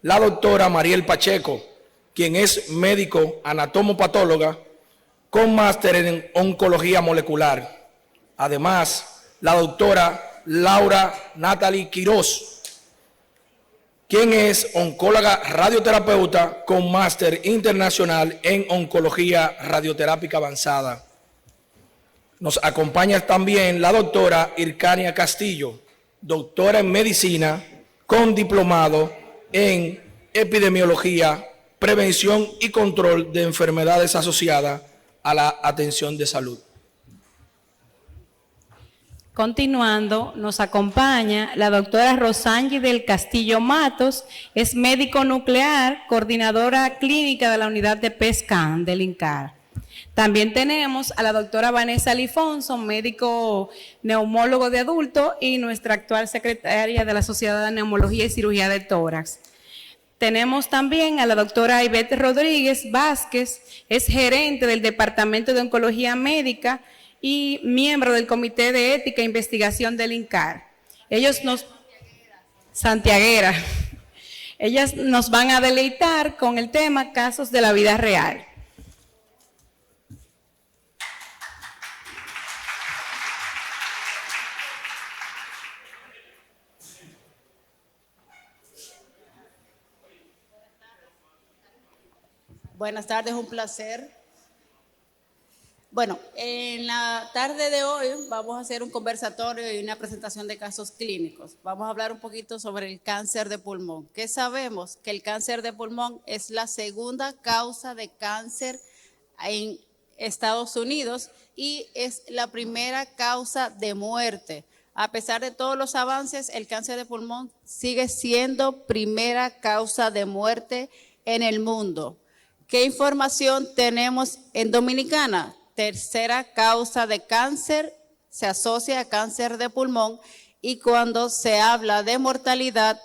la doctora Mariel Pacheco, quien es médico anatomopatóloga con máster en oncología molecular. Además, la doctora Laura Natalie Quiroz, quien es oncóloga radioterapeuta con máster internacional en oncología radioterápica avanzada. Nos acompaña también la doctora Ircania Castillo, doctora en medicina con diplomado en epidemiología, prevención y control de enfermedades asociadas a la atención de salud. Continuando, nos acompaña la doctora Rosangi del Castillo Matos, es médico nuclear, coordinadora clínica de la unidad de PESCAN del INCAR. También tenemos a la doctora Vanessa Lifonso, médico neumólogo de adulto y nuestra actual secretaria de la Sociedad de Neumología y Cirugía de Tórax. Tenemos también a la doctora Ivette Rodríguez Vázquez, es gerente del Departamento de Oncología Médica y miembro del Comité de Ética e Investigación del INCAR. Santiaguera. Ellas nos van a deleitar con el tema casos de la vida real. Buenas tardes, un placer. Bueno, en la tarde de hoy vamos a hacer un conversatorio y una presentación de casos clínicos. Vamos a hablar un poquito sobre el cáncer de pulmón. ¿Qué sabemos? Que el cáncer de pulmón es la segunda causa de cáncer en Estados Unidos y es la primera causa de muerte. A pesar de todos los avances, el cáncer de pulmón sigue siendo primera causa de muerte en el mundo. ¿Qué información tenemos en Dominicana? Tercera causa de cáncer, se asocia a cáncer de pulmón y cuando se habla de mortalidad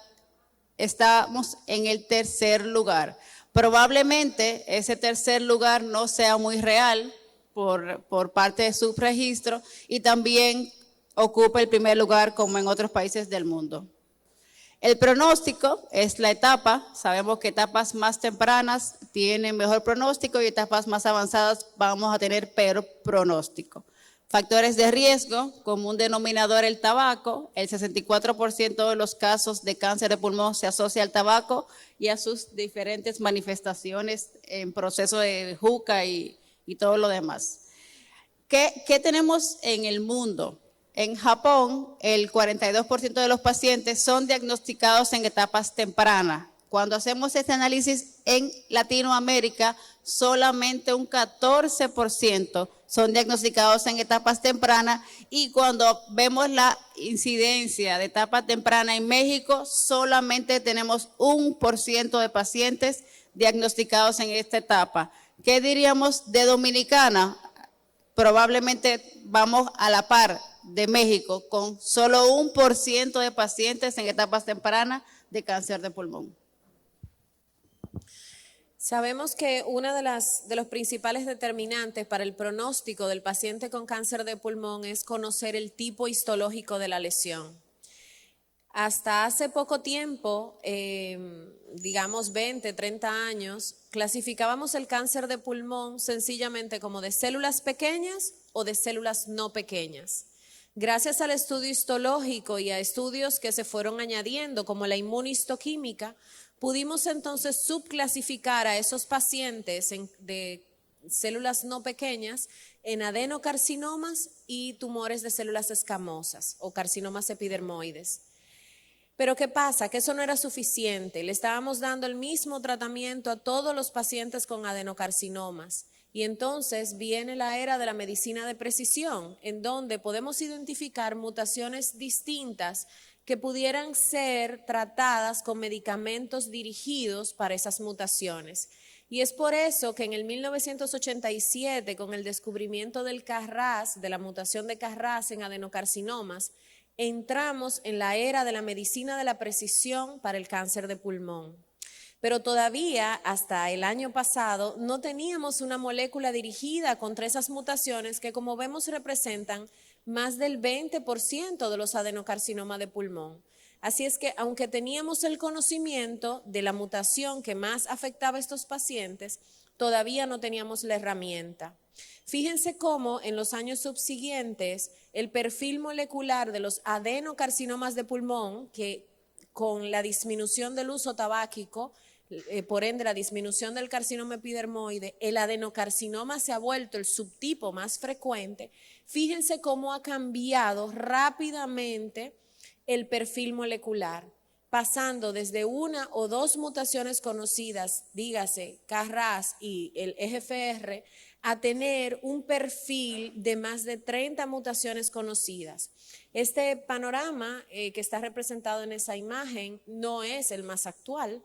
estamos en el tercer lugar. Probablemente ese tercer lugar no sea muy real por parte de su registro y también ocupa el primer lugar como en otros países del mundo. El pronóstico es la etapa, sabemos que etapas más tempranas tienen mejor pronóstico y etapas más avanzadas vamos a tener peor pronóstico. Factores de riesgo, común denominador el tabaco, el 64% de los casos de cáncer de pulmón se asocia al tabaco y a sus diferentes manifestaciones en proceso de juca y todo lo demás. ¿Qué tenemos en el mundo? En Japón, el 42% de los pacientes son diagnosticados en etapas tempranas. Cuando hacemos este análisis en Latinoamérica, solamente un 14% son diagnosticados en etapas tempranas y cuando vemos la incidencia de etapa temprana en México, solamente tenemos 1% de pacientes diagnosticados en esta etapa. ¿Qué diríamos de Dominicana? Probablemente vamos a la par de México con solo 1% de pacientes en etapas tempranas de cáncer de pulmón. Sabemos que uno de los principales determinantes para el pronóstico del paciente con cáncer de pulmón es conocer el tipo histológico de la lesión. Hasta hace poco tiempo, digamos 20, 30 años, clasificábamos el cáncer de pulmón sencillamente como de células pequeñas o de células no pequeñas. Gracias al estudio histológico y a estudios que se fueron añadiendo como la inmunistoquímica, pudimos entonces subclasificar a esos pacientes de células no pequeñas en adenocarcinomas y tumores de células escamosas o carcinomas epidermoides. Pero ¿qué pasa? Que eso no era suficiente. Le estábamos dando el mismo tratamiento a todos los pacientes con adenocarcinomas. Y entonces viene la era de la medicina de precisión, en donde podemos identificar mutaciones distintas que pudieran ser tratadas con medicamentos dirigidos para esas mutaciones. Y es por eso que en el 1987, con el descubrimiento del KRAS, de la mutación de KRAS en adenocarcinomas, entramos en la era de la medicina de la precisión para el cáncer de pulmón. Pero todavía, hasta el año pasado, no teníamos una molécula dirigida contra esas mutaciones que, como vemos, representan más del 20% de los adenocarcinomas de pulmón. Así es que, aunque teníamos el conocimiento de la mutación que más afectaba a estos pacientes, todavía no teníamos la herramienta. Fíjense cómo en los años subsiguientes el perfil molecular de los adenocarcinomas de pulmón, que con la disminución del uso tabáquico, por ende la disminución del carcinoma epidermoide, el adenocarcinoma se ha vuelto el subtipo más frecuente. Fíjense cómo ha cambiado rápidamente el perfil molecular, pasando desde una o dos mutaciones conocidas, dígase KRAS y el EGFR, a tener un perfil de más de 30 mutaciones conocidas. Este panorama que está representado en esa imagen no es el más actual.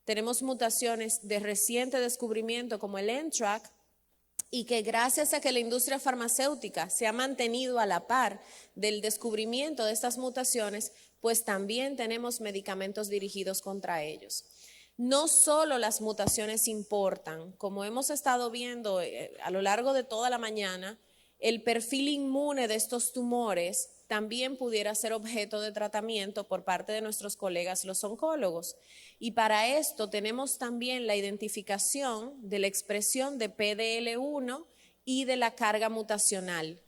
Tenemos mutaciones de reciente descubrimiento como el NTRK, y que gracias a que la industria farmacéutica se ha mantenido a la par del descubrimiento de estas mutaciones, pues también tenemos medicamentos dirigidos contra ellos. No solo las mutaciones importan, como hemos estado viendo a lo largo de toda la mañana, el perfil inmune de estos tumores también pudiera ser objeto de tratamiento por parte de nuestros colegas los oncólogos. Y para esto tenemos también la identificación de la expresión de PDL1 y de la carga mutacional.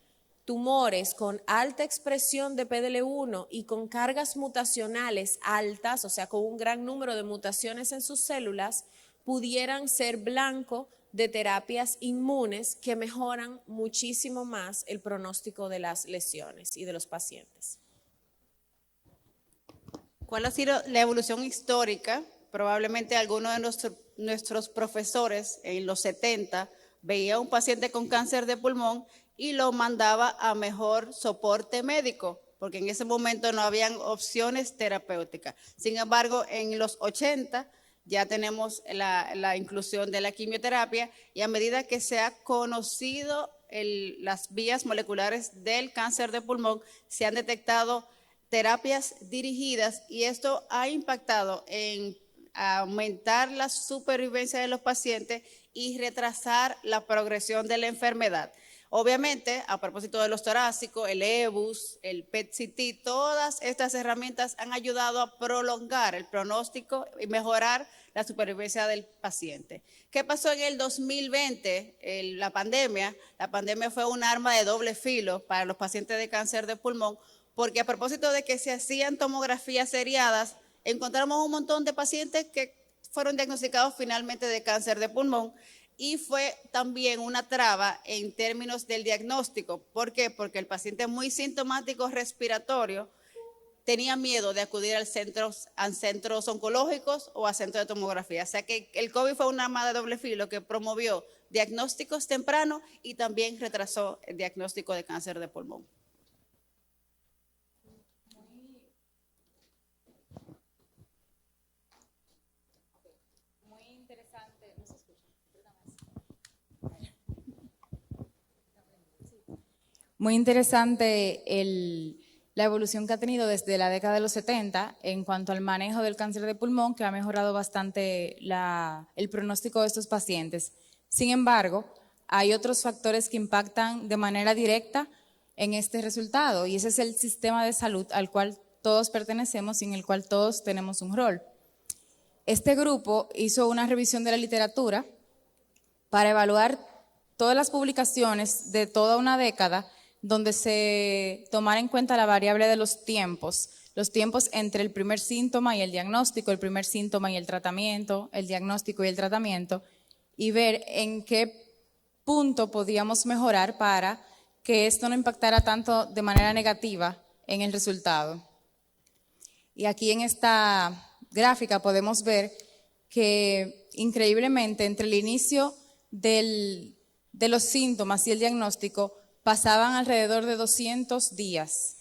Tumores con alta expresión de PDL1 y con cargas mutacionales altas, o sea, con un gran número de mutaciones en sus células, pudieran ser blanco de terapias inmunes que mejoran muchísimo más el pronóstico de las lesiones y de los pacientes. ¿Cuál ha sido la evolución histórica? Probablemente algunos de nuestros profesores en los 70 veía a un paciente con cáncer de pulmón y lo mandaba a mejor soporte médico, porque en ese momento no habían opciones terapéuticas. Sin embargo, en los 80 ya tenemos la inclusión de la quimioterapia y a medida que se ha conocido las vías moleculares del cáncer de pulmón, se han detectado terapias dirigidas y esto ha impactado en aumentar la supervivencia de los pacientes y retrasar la progresión de la enfermedad. Obviamente, a propósito de los torácicos, el EBUS, el PET-CT, todas estas herramientas han ayudado a prolongar el pronóstico y mejorar la supervivencia del paciente. ¿Qué pasó en el 2020? La pandemia fue un arma de doble filo para los pacientes de cáncer de pulmón, porque a propósito de que se hacían tomografías seriadas, encontramos un montón de pacientes que fueron diagnosticados finalmente de cáncer de pulmón. Y fue también una traba en términos del diagnóstico. ¿Por qué? Porque el paciente muy sintomático respiratorio tenía miedo de acudir a centros oncológicos o a centros de tomografía. O sea que el COVID fue una arma de doble filo que promovió diagnósticos tempranos y también retrasó el diagnóstico de cáncer de pulmón. Muy interesante la evolución que ha tenido desde la década de los 70 en cuanto al manejo del cáncer de pulmón, que ha mejorado bastante el pronóstico de estos pacientes. Sin embargo, hay otros factores que impactan de manera directa en este resultado, y ese es el sistema de salud al cual todos pertenecemos y en el cual todos tenemos un rol. Este grupo hizo una revisión de la literatura para evaluar todas las publicaciones de toda una década donde se tomara en cuenta la variable de los tiempos entre el primer síntoma y el diagnóstico, el primer síntoma y el tratamiento, el diagnóstico y el tratamiento, y ver en qué punto podíamos mejorar para que esto no impactara tanto de manera negativa en el resultado. Y aquí en esta gráfica podemos ver que increíblemente entre el inicio de los síntomas y el diagnóstico pasaban alrededor de 200 días.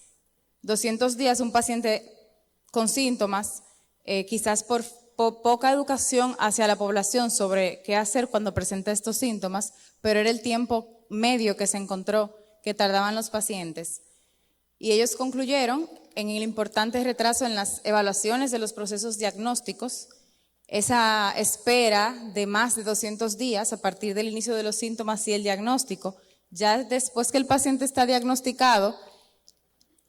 200 días un paciente con síntomas, quizás por poca educación hacia la población sobre qué hacer cuando presenta estos síntomas, pero era el tiempo medio que se encontró que tardaban los pacientes. Y ellos concluyeron en el importante retraso en las evaluaciones de los procesos diagnósticos, esa espera de más de 200 días a partir del inicio de los síntomas y el diagnóstico. Ya después que el paciente está diagnosticado,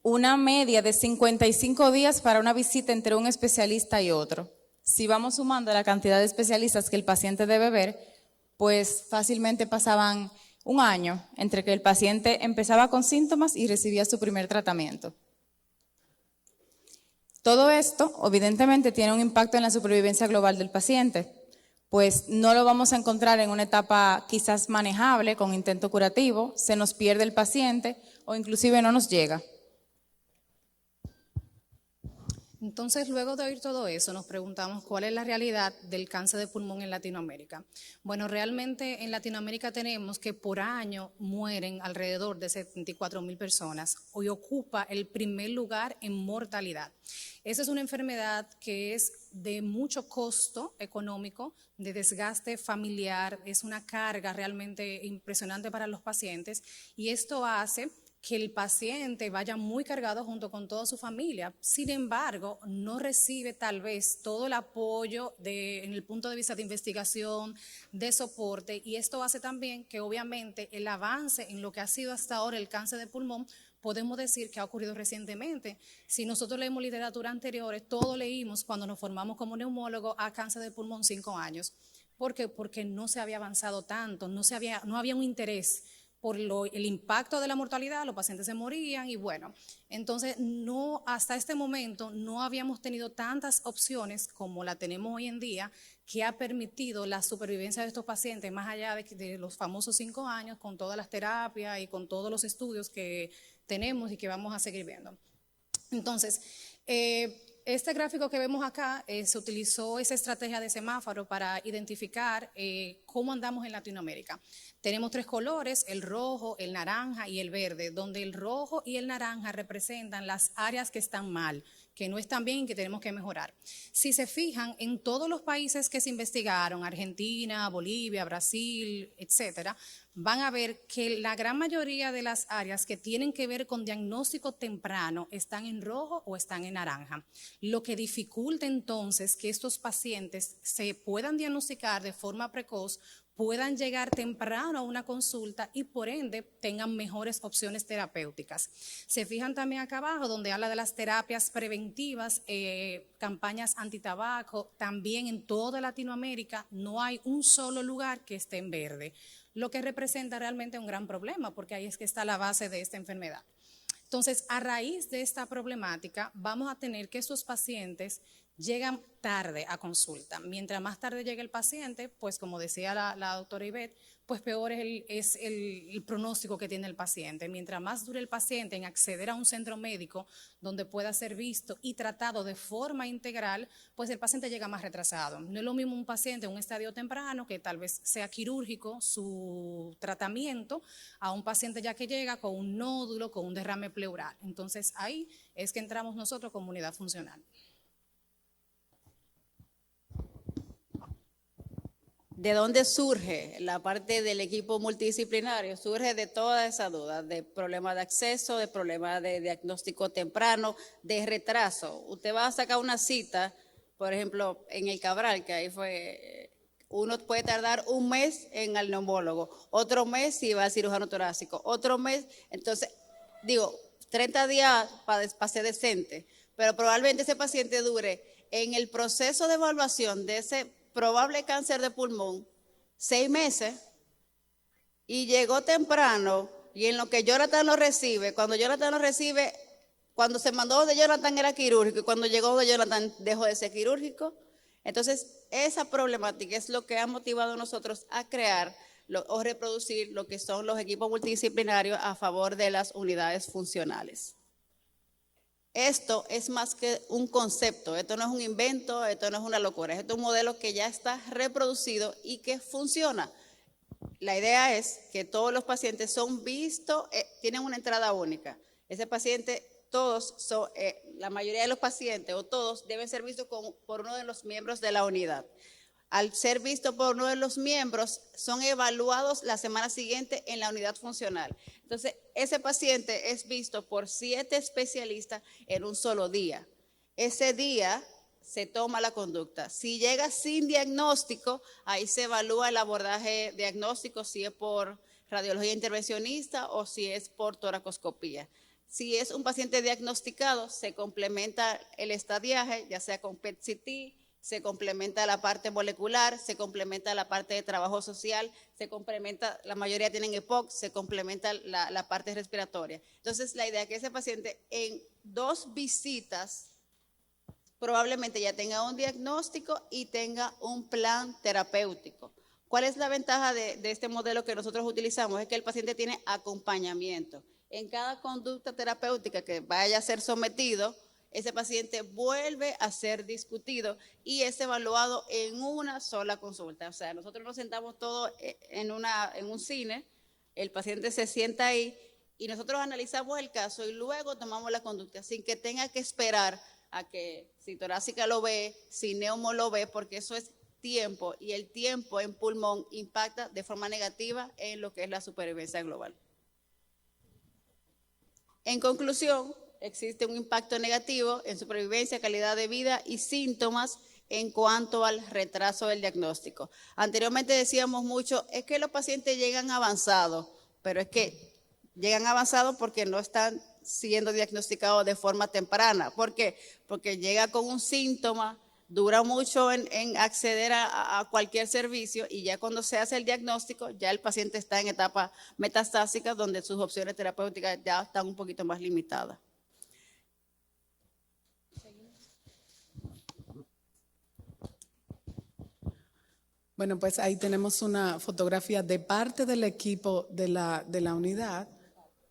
una media de 55 días para una visita entre un especialista y otro. Si vamos sumando la cantidad de especialistas que el paciente debe ver, pues fácilmente pasaban un año entre que el paciente empezaba con síntomas y recibía su primer tratamiento. Todo esto, evidentemente, tiene un impacto en la supervivencia global del paciente, pues no lo vamos a encontrar en una etapa quizás manejable con intento curativo, se nos pierde el paciente o inclusive no nos llega. Entonces, luego de oír todo eso, nos preguntamos cuál es la realidad del cáncer de pulmón en Latinoamérica. Bueno, realmente en Latinoamérica tenemos que por año mueren alrededor de 74,000 personas. Hoy ocupa el primer lugar en mortalidad. Esa es una enfermedad que es de mucho costo económico, de desgaste familiar, es una carga realmente impresionante para los pacientes y esto hace que el paciente vaya muy cargado junto con toda su familia. Sin embargo, no recibe tal vez todo el apoyo en el punto de vista de investigación, de soporte, y esto hace también que obviamente el avance en lo que ha sido hasta ahora el cáncer de pulmón, podemos decir que ha ocurrido recientemente. Si nosotros leemos literatura anteriores, todo leímos cuando nos formamos como neumólogos a cáncer de pulmón 5 años. ¿Por qué? Porque no se había avanzado tanto, no había un interés por el impacto de la mortalidad, los pacientes se morían y bueno, entonces hasta este momento no habíamos tenido tantas opciones como la tenemos hoy en día que ha permitido la supervivencia de estos pacientes más allá de los famosos 5 años con todas las terapias y con todos los estudios que tenemos y que vamos a seguir viendo. Entonces, este gráfico que vemos acá, se utilizó esa estrategia de semáforo para identificar cómo andamos en Latinoamérica. Tenemos 3 colores, el rojo, el naranja y el verde, donde el rojo y el naranja representan las áreas que están mal, que no están bien y que tenemos que mejorar. Si se fijan, en todos los países que se investigaron, Argentina, Bolivia, Brasil, etcétera, van a ver que la gran mayoría de las áreas que tienen que ver con diagnóstico temprano están en rojo o están en naranja, lo que dificulta entonces que estos pacientes se puedan diagnosticar de forma precoz, puedan llegar temprano a una consulta y por ende tengan mejores opciones terapéuticas. Se fijan también acá abajo donde habla de las terapias preventivas, campañas antitabaco, también en toda Latinoamérica no hay un solo lugar que esté en verde, lo que representa realmente un gran problema porque ahí es que está la base de esta enfermedad. Entonces, a raíz de esta problemática, vamos a tener que estos pacientes llegan tarde a consulta. Mientras más tarde llegue el paciente, pues como decía la doctora Ivette, pues peor es el pronóstico que tiene el paciente. Mientras más dure el paciente en acceder a un centro médico donde pueda ser visto y tratado de forma integral, pues el paciente llega más retrasado. No es lo mismo un paciente en un estadio temprano, que tal vez sea quirúrgico su tratamiento, a un paciente ya que llega con un nódulo, con un derrame pleural. Entonces ahí es que entramos nosotros como unidad funcional. ¿De dónde surge la parte del equipo multidisciplinario? Surge de todas esas dudas, de problemas de acceso, de problemas de diagnóstico temprano, de retraso. Usted va a sacar una cita, por ejemplo, en el Cabral, que ahí fue, uno puede tardar un mes en el neumólogo, otro mes si va al cirujano torácico, otro mes, entonces, 30 días para ser decente, pero probablemente ese paciente dure en el proceso de evaluación de ese probable cáncer de pulmón 6 meses y llegó temprano y en lo que Jonathan lo recibe, cuando se mandó de Jonathan era quirúrgico y cuando llegó de Jonathan dejó de ser quirúrgico. Entonces esa problemática es lo que ha motivado a nosotros a crear o reproducir lo que son los equipos multidisciplinarios a favor de las unidades funcionales. Esto es más que un concepto, esto no es un invento, esto no es una locura, esto es un modelo que ya está reproducido y que funciona. La idea es que todos los pacientes son vistos, tienen una entrada única. Ese paciente, la mayoría de los pacientes o todos deben ser vistos por uno de los miembros de la unidad. Al ser visto por uno de los miembros, son evaluados la semana siguiente en la unidad funcional. Entonces, ese paciente es visto por 7 especialistas en un solo día. Ese día se toma la conducta. Si llega sin diagnóstico, ahí se evalúa el abordaje diagnóstico, si es por radiología intervencionista o si es por toracoscopía. Si es un paciente diagnosticado, se complementa el estadiaje, ya sea con PET-CT, se complementa la parte molecular, se complementa la parte de trabajo social, se complementa, la mayoría tienen EPOC, se complementa la parte respiratoria. Entonces, la idea es que ese paciente en 2 visitas probablemente ya tenga un diagnóstico y tenga un plan terapéutico. ¿Cuál es la ventaja de este modelo que nosotros utilizamos? Es que el paciente tiene acompañamiento. En cada conducta terapéutica que vaya a ser sometido, ese paciente vuelve a ser discutido y es evaluado en una sola consulta. O sea, nosotros nos sentamos todos en un cine, el paciente se sienta ahí y nosotros analizamos el caso y luego tomamos la conducta sin que tenga que esperar a que si torácica lo ve, si neumo lo ve, porque eso es tiempo y el tiempo en pulmón impacta de forma negativa en lo que es la supervivencia global. En conclusión, existe un impacto negativo en supervivencia, calidad de vida y síntomas en cuanto al retraso del diagnóstico. Anteriormente decíamos mucho, es que los pacientes llegan avanzados, pero es que llegan avanzados porque no están siendo diagnosticados de forma temprana. ¿Por qué? Porque llega con un síntoma, dura mucho en acceder a cualquier servicio y ya cuando se hace el diagnóstico, ya el paciente está en etapa metastásica donde sus opciones terapéuticas ya están un poquito más limitadas. Bueno, pues ahí tenemos una fotografía de parte del equipo de la unidad,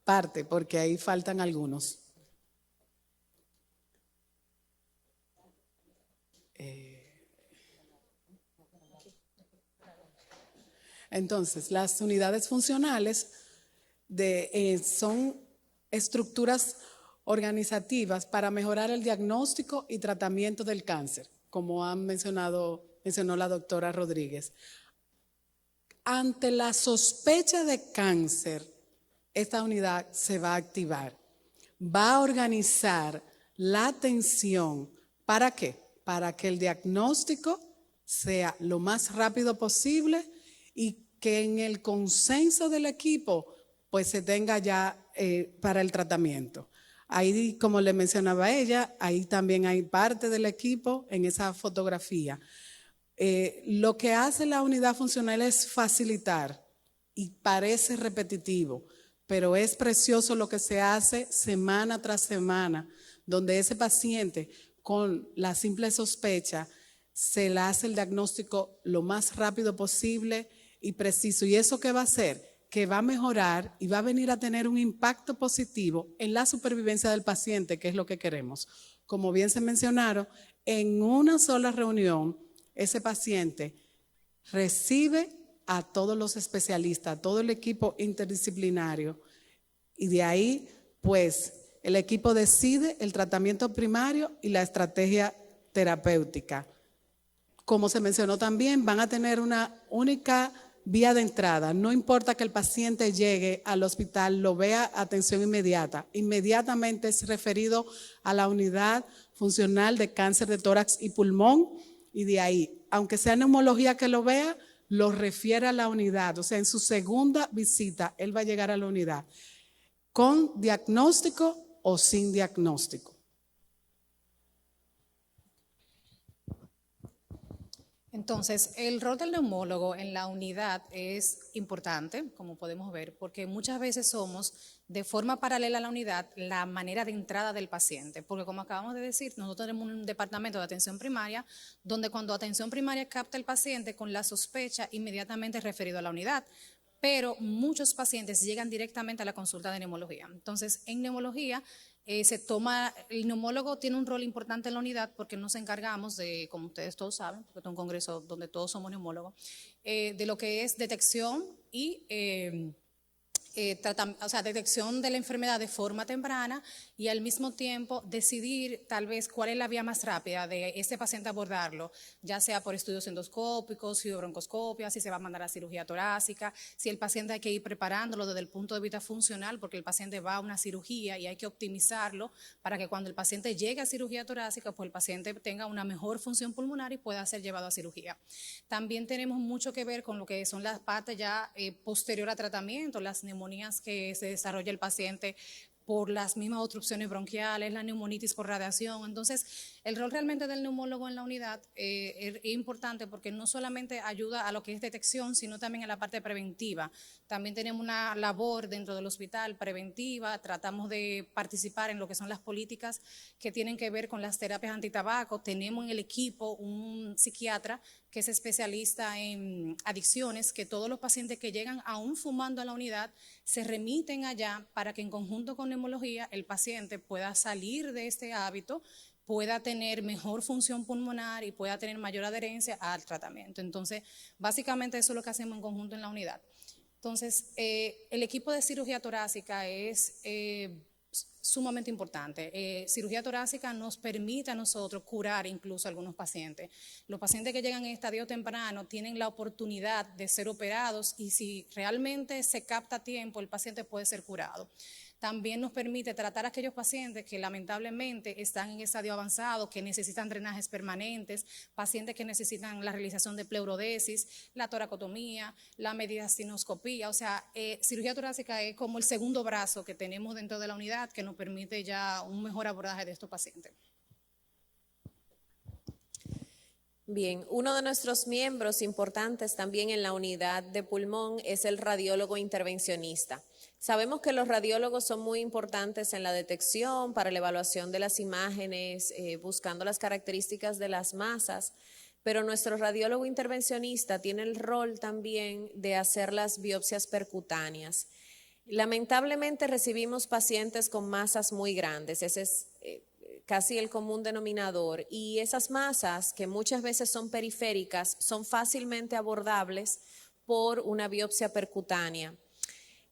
parte, porque ahí faltan algunos. Entonces, las unidades funcionales son estructuras organizativas para mejorar el diagnóstico y tratamiento del cáncer, como mencionó la doctora Rodríguez. Ante la sospecha de cáncer, esta unidad se va a activar. Va a organizar la atención. ¿Para qué? Para que el diagnóstico sea lo más rápido posible y que en el consenso del equipo pues se tenga ya para el tratamiento. Ahí, como le mencionaba ella, ahí también hay parte del equipo en esa fotografía. Lo que hace la unidad funcional es facilitar y parece repetitivo, pero es precioso lo que se hace semana tras semana, donde ese paciente con la simple sospecha se le hace el diagnóstico lo más rápido posible y preciso. ¿Y eso qué va a hacer? Que va a mejorar y va a venir a tener un impacto positivo en la supervivencia del paciente, que es lo que queremos. Como bien se mencionaron, en una sola reunión, ese paciente recibe a todos los especialistas, a todo el equipo interdisciplinario, y de ahí, pues, el equipo decide el tratamiento primario y la estrategia terapéutica. Como se mencionó también, van a tener una única vía de entrada. No importa que el paciente llegue al hospital, lo vea atención inmediata. Inmediatamente es referido a la unidad funcional de cáncer de tórax y pulmón y de ahí, aunque sea neumología que lo vea, lo refiere a la unidad. O sea, en su segunda visita, él va a llegar a la unidad con diagnóstico o sin diagnóstico. Entonces, el rol del neumólogo en la unidad es importante, como podemos ver, porque muchas veces somos, de forma paralela a la unidad, la manera de entrada del paciente. Porque como acabamos de decir, nosotros tenemos un departamento de atención primaria, donde cuando atención primaria capta el paciente con la sospecha, inmediatamente es referido a la unidad. Pero muchos pacientes llegan directamente a la consulta de neumología. Entonces, en neumología, el neumólogo tiene un rol importante en la unidad porque nos encargamos de, como ustedes todos saben, porque es un congreso donde todos somos neumólogos, de lo que es detección y detección de la enfermedad de forma temprana y al mismo tiempo decidir tal vez cuál es la vía más rápida de ese paciente abordarlo, ya sea por estudios endoscópicos, fibrobroncoscopia, si se va a mandar a cirugía torácica, si el paciente hay que ir preparándolo desde el punto de vista funcional porque el paciente va a una cirugía y hay que optimizarlo para que cuando el paciente llegue a cirugía torácica, pues el paciente tenga una mejor función pulmonar y pueda ser llevado a cirugía. También tenemos mucho que ver con lo que son las partes ya posterior a tratamiento, las neumonías que se desarrolla el paciente por las mismas obstrucciones bronquiales, la neumonitis por radiación. Entonces, el rol realmente del neumólogo en la unidad es importante porque no solamente ayuda a lo que es detección, sino también a la parte preventiva. También tenemos una labor dentro del hospital preventiva, tratamos de participar en lo que son las políticas que tienen que ver con las terapias antitabaco. Tenemos en el equipo un psiquiatra que es especialista en adicciones, que todos los pacientes que llegan aún fumando a la unidad se remiten allá para que en conjunto con neumología el paciente pueda salir de este hábito, pueda tener mejor función pulmonar y pueda tener mayor adherencia al tratamiento. Entonces, básicamente eso es lo que hacemos en conjunto en la unidad. Entonces, el equipo de cirugía torácica es sumamente importante. Cirugía torácica nos permite a nosotros curar incluso a algunos pacientes. Los pacientes que llegan en estadio temprano tienen la oportunidad de ser operados y si realmente se capta a tiempo, el paciente puede ser curado. También nos permite tratar a aquellos pacientes que lamentablemente están en estadio avanzado, que necesitan drenajes permanentes, pacientes que necesitan la realización de pleurodesis, la toracotomía, la mediastinoscopía. O sea, cirugía torácica es como el segundo brazo que tenemos dentro de la unidad que nos permite ya un mejor abordaje de estos pacientes. Bien, uno de nuestros miembros importantes también en la unidad de pulmón es el radiólogo intervencionista. Sabemos que los radiólogos son muy importantes en la detección, para la evaluación de las imágenes, buscando las características de las masas, pero nuestro radiólogo intervencionista tiene el rol también de hacer las biopsias percutáneas. Lamentablemente recibimos pacientes con masas muy grandes, ese es casi el común denominador, y esas masas que muchas veces son periféricas son fácilmente abordables por una biopsia percutánea.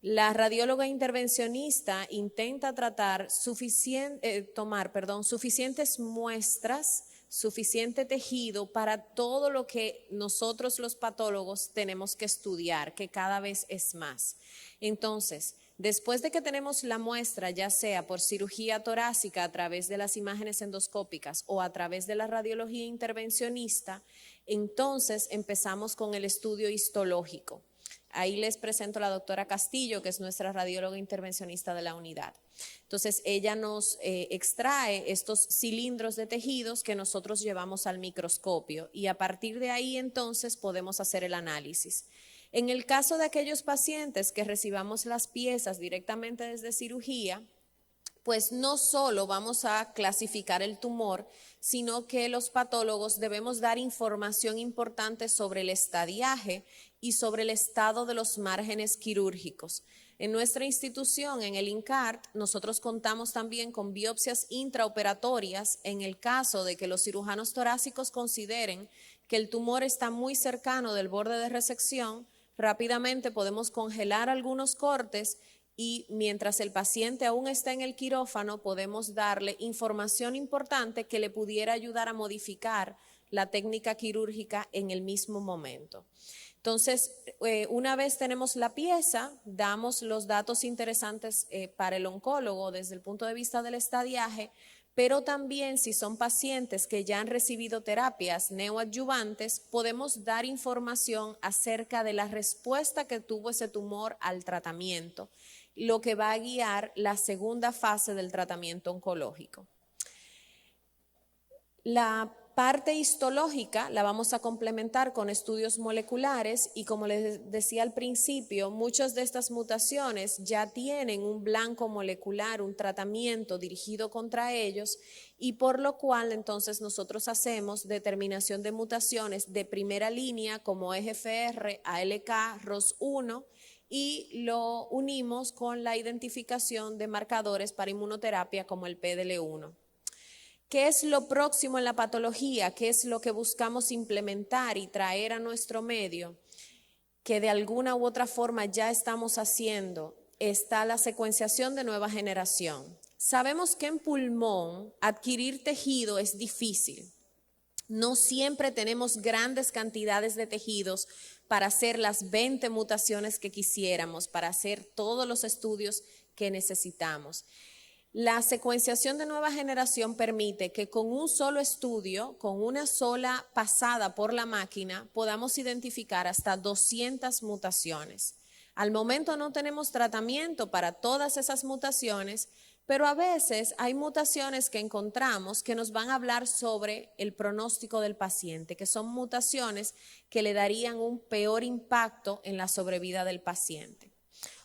La radióloga intervencionista intenta tomar suficientes muestras, suficiente tejido para todo lo que nosotros los patólogos tenemos que estudiar, que cada vez es más. Entonces, después de que tenemos la muestra, ya sea por cirugía torácica a través de las imágenes endoscópicas o a través de la radiología intervencionista, entonces empezamos con el estudio histológico. Ahí les presento a la doctora Castillo, que es nuestra radióloga intervencionista de la unidad. Entonces, ella nos extrae estos cilindros de tejidos que nosotros llevamos al microscopio y a partir de ahí entonces podemos hacer el análisis. En el caso de aquellos pacientes que recibamos las piezas directamente desde cirugía, pues no solo vamos a clasificar el tumor, sino que los patólogos debemos dar información importante sobre el estadiaje y sobre el estado de los márgenes quirúrgicos. En nuestra institución, en el INCART, nosotros contamos también con biopsias intraoperatorias en el caso de que los cirujanos torácicos consideren que el tumor está muy cercano del borde de resección. Rápidamente podemos congelar algunos cortes y mientras el paciente aún está en el quirófano podemos darle información importante que le pudiera ayudar a modificar la técnica quirúrgica en el mismo momento. Entonces, una vez tenemos la pieza, damos los datos interesantes para el oncólogo desde el punto de vista del estadiaje, pero también si son pacientes que ya han recibido terapias neoadyuvantes, podemos dar información acerca de la respuesta que tuvo ese tumor al tratamiento, lo que va a guiar la segunda fase del tratamiento oncológico. La parte histológica la vamos a complementar con estudios moleculares y como les decía al principio, muchas de estas mutaciones ya tienen un blanco molecular, un tratamiento dirigido contra ellos y por lo cual entonces nosotros hacemos determinación de mutaciones de primera línea como EGFR, ALK, ROS1 y lo unimos con la identificación de marcadores para inmunoterapia como el PDL1. ¿Qué es lo próximo en la patología? ¿Qué es lo que buscamos implementar y traer a nuestro medio? Que de alguna u otra forma ya estamos haciendo. Está la secuenciación de nueva generación. Sabemos que en pulmón adquirir tejido es difícil. No siempre tenemos grandes cantidades de tejidos para hacer las 20 mutaciones que quisiéramos, para hacer todos los estudios que necesitamos. La secuenciación de nueva generación permite que con un solo estudio, con una sola pasada por la máquina, podamos identificar hasta 200 mutaciones. Al momento no tenemos tratamiento para todas esas mutaciones, pero a veces hay mutaciones que encontramos que nos van a hablar sobre el pronóstico del paciente, que son mutaciones que le darían un peor impacto en la sobrevida del paciente.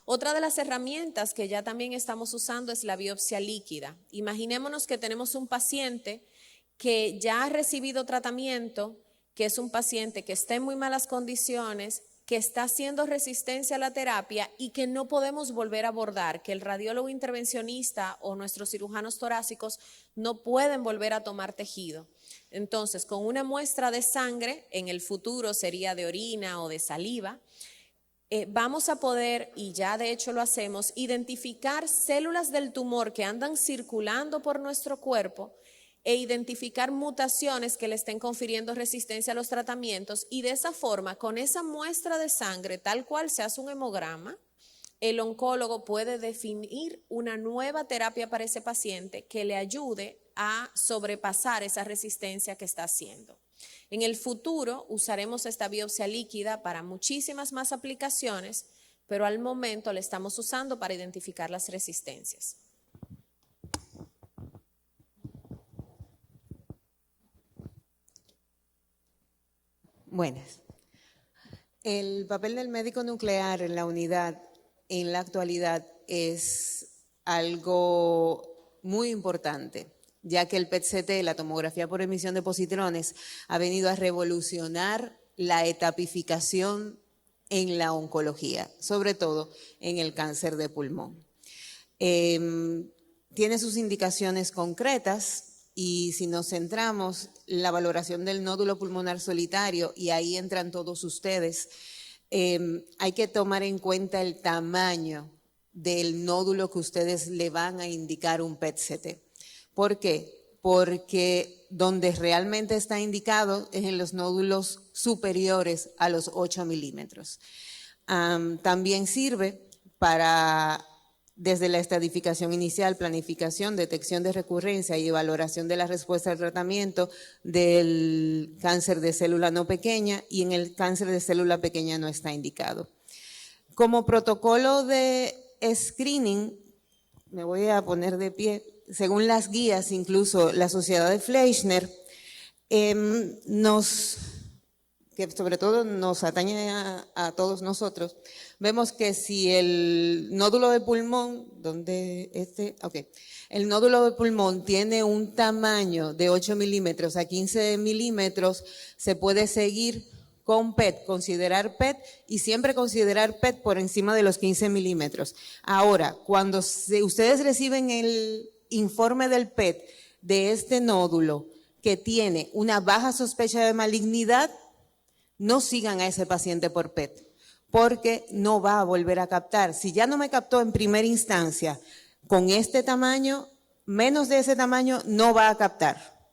Otra de las herramientas que ya también estamos usando es la biopsia líquida. Imaginémonos que tenemos un paciente que ya ha recibido tratamiento, que es un paciente que está en muy malas condiciones, que está haciendo resistencia a la terapia y que no podemos volver a abordar, que el radiólogo intervencionista o nuestros cirujanos torácicos no pueden volver a tomar tejido. Entonces, con una muestra de sangre, en el futuro sería de orina o de saliva, vamos a poder, y ya de hecho lo hacemos, identificar células del tumor que andan circulando por nuestro cuerpo e identificar mutaciones que le estén confiriendo resistencia a los tratamientos, y de esa forma, con esa muestra de sangre, tal cual se hace un hemograma, el oncólogo puede definir una nueva terapia para ese paciente que le ayude a sobrepasar esa resistencia que está haciendo. En el futuro usaremos esta biopsia líquida para muchísimas más aplicaciones, pero al momento la estamos usando para identificar las resistencias. Buenas. El papel del médico nuclear en la unidad en la actualidad es algo muy importante, ya que el PET-CT, la tomografía por emisión de positrones, ha venido a revolucionar la etapificación en la oncología, sobre todo en el cáncer de pulmón. Tiene sus indicaciones concretas. Y si nos centramos en la valoración del nódulo pulmonar solitario, y ahí entran todos ustedes, hay que tomar en cuenta el tamaño del nódulo que ustedes le van a indicar un PET-CT. ¿Por qué? Porque donde realmente está indicado es en los nódulos superiores a los 8 milímetros. También sirve para, desde la estratificación inicial, planificación, detección de recurrencia y valoración de la respuesta al tratamiento del cáncer de célula no pequeña, y en el cáncer de célula pequeña no está indicado. Como protocolo de screening, me voy a poner de pie, según las guías, incluso la Sociedad de Fleischner, que sobre todo nos atañe a todos nosotros, vemos que si el nódulo de pulmón, el nódulo de pulmón tiene un tamaño de 8 milímetros a 15 milímetros, se puede seguir con PET, considerar PET, y siempre considerar PET por encima de los 15 milímetros. Ahora, cuando ustedes reciben el informe del PET de este nódulo que tiene una baja sospecha de malignidad, no sigan a ese paciente por PET, porque no va a volver a captar. Si ya no me captó en primera instancia con este tamaño, menos de ese tamaño no va a captar.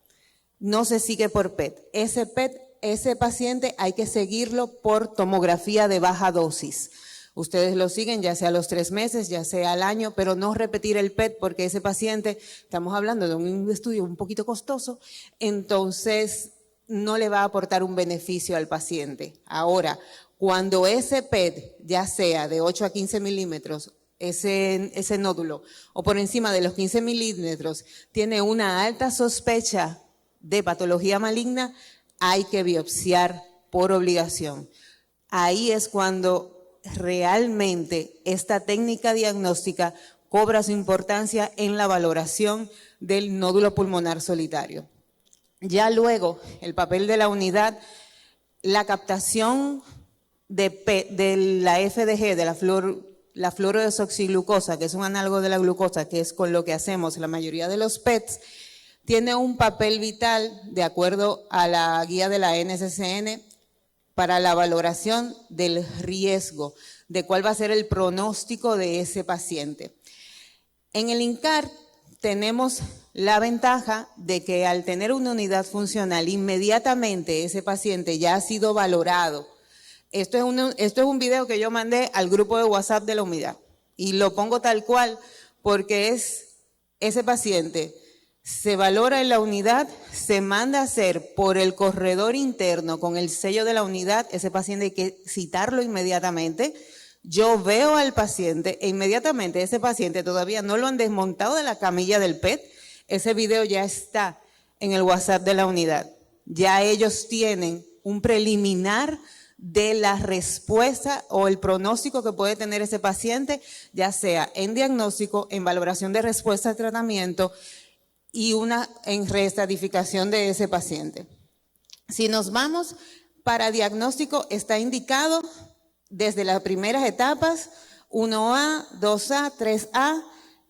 No se sigue por PET. Ese paciente hay que seguirlo por tomografía de baja dosis. Ustedes lo siguen ya sea a los 3 meses, ya sea al año, pero no repetir el PET, porque ese paciente, estamos hablando de un estudio un poquito costoso, entonces no le va a aportar un beneficio al paciente. Ahora, cuando ese PET, ya sea de 8 a 15 milímetros, ese nódulo, o por encima de los 15 milímetros, tiene una alta sospecha de patología maligna, hay que biopsiar por obligación. Ahí es cuando realmente esta técnica diagnóstica cobra su importancia en la valoración del nódulo pulmonar solitario. Ya luego, el papel de la unidad, la captación de la FDG, de la fluorodesoxiglucosa, que es un análogo de la glucosa, que es con lo que hacemos la mayoría de los PETs, tiene un papel vital, de acuerdo a la guía de la NCCN, para la valoración del riesgo, de cuál va a ser el pronóstico de ese paciente. En el INCAR tenemos la ventaja de que al tener una unidad funcional, inmediatamente ese paciente ya ha sido valorado. Esto es un video que yo mandé al grupo de WhatsApp de la unidad y lo pongo tal cual porque es ese paciente se valora en la unidad, se manda a hacer por el corredor interno con el sello de la unidad, ese paciente hay que citarlo inmediatamente, Yo veo al paciente e inmediatamente ese paciente todavía no lo han desmontado de la camilla del PET. Ese video ya está en el WhatsApp de la unidad. Ya ellos tienen un preliminar de la respuesta o el pronóstico que puede tener ese paciente, ya sea en diagnóstico, en valoración de respuesta al tratamiento y una en reestratificación de ese paciente. Si nos vamos para diagnóstico, está indicado desde las primeras etapas, 1A, 2A, 3A,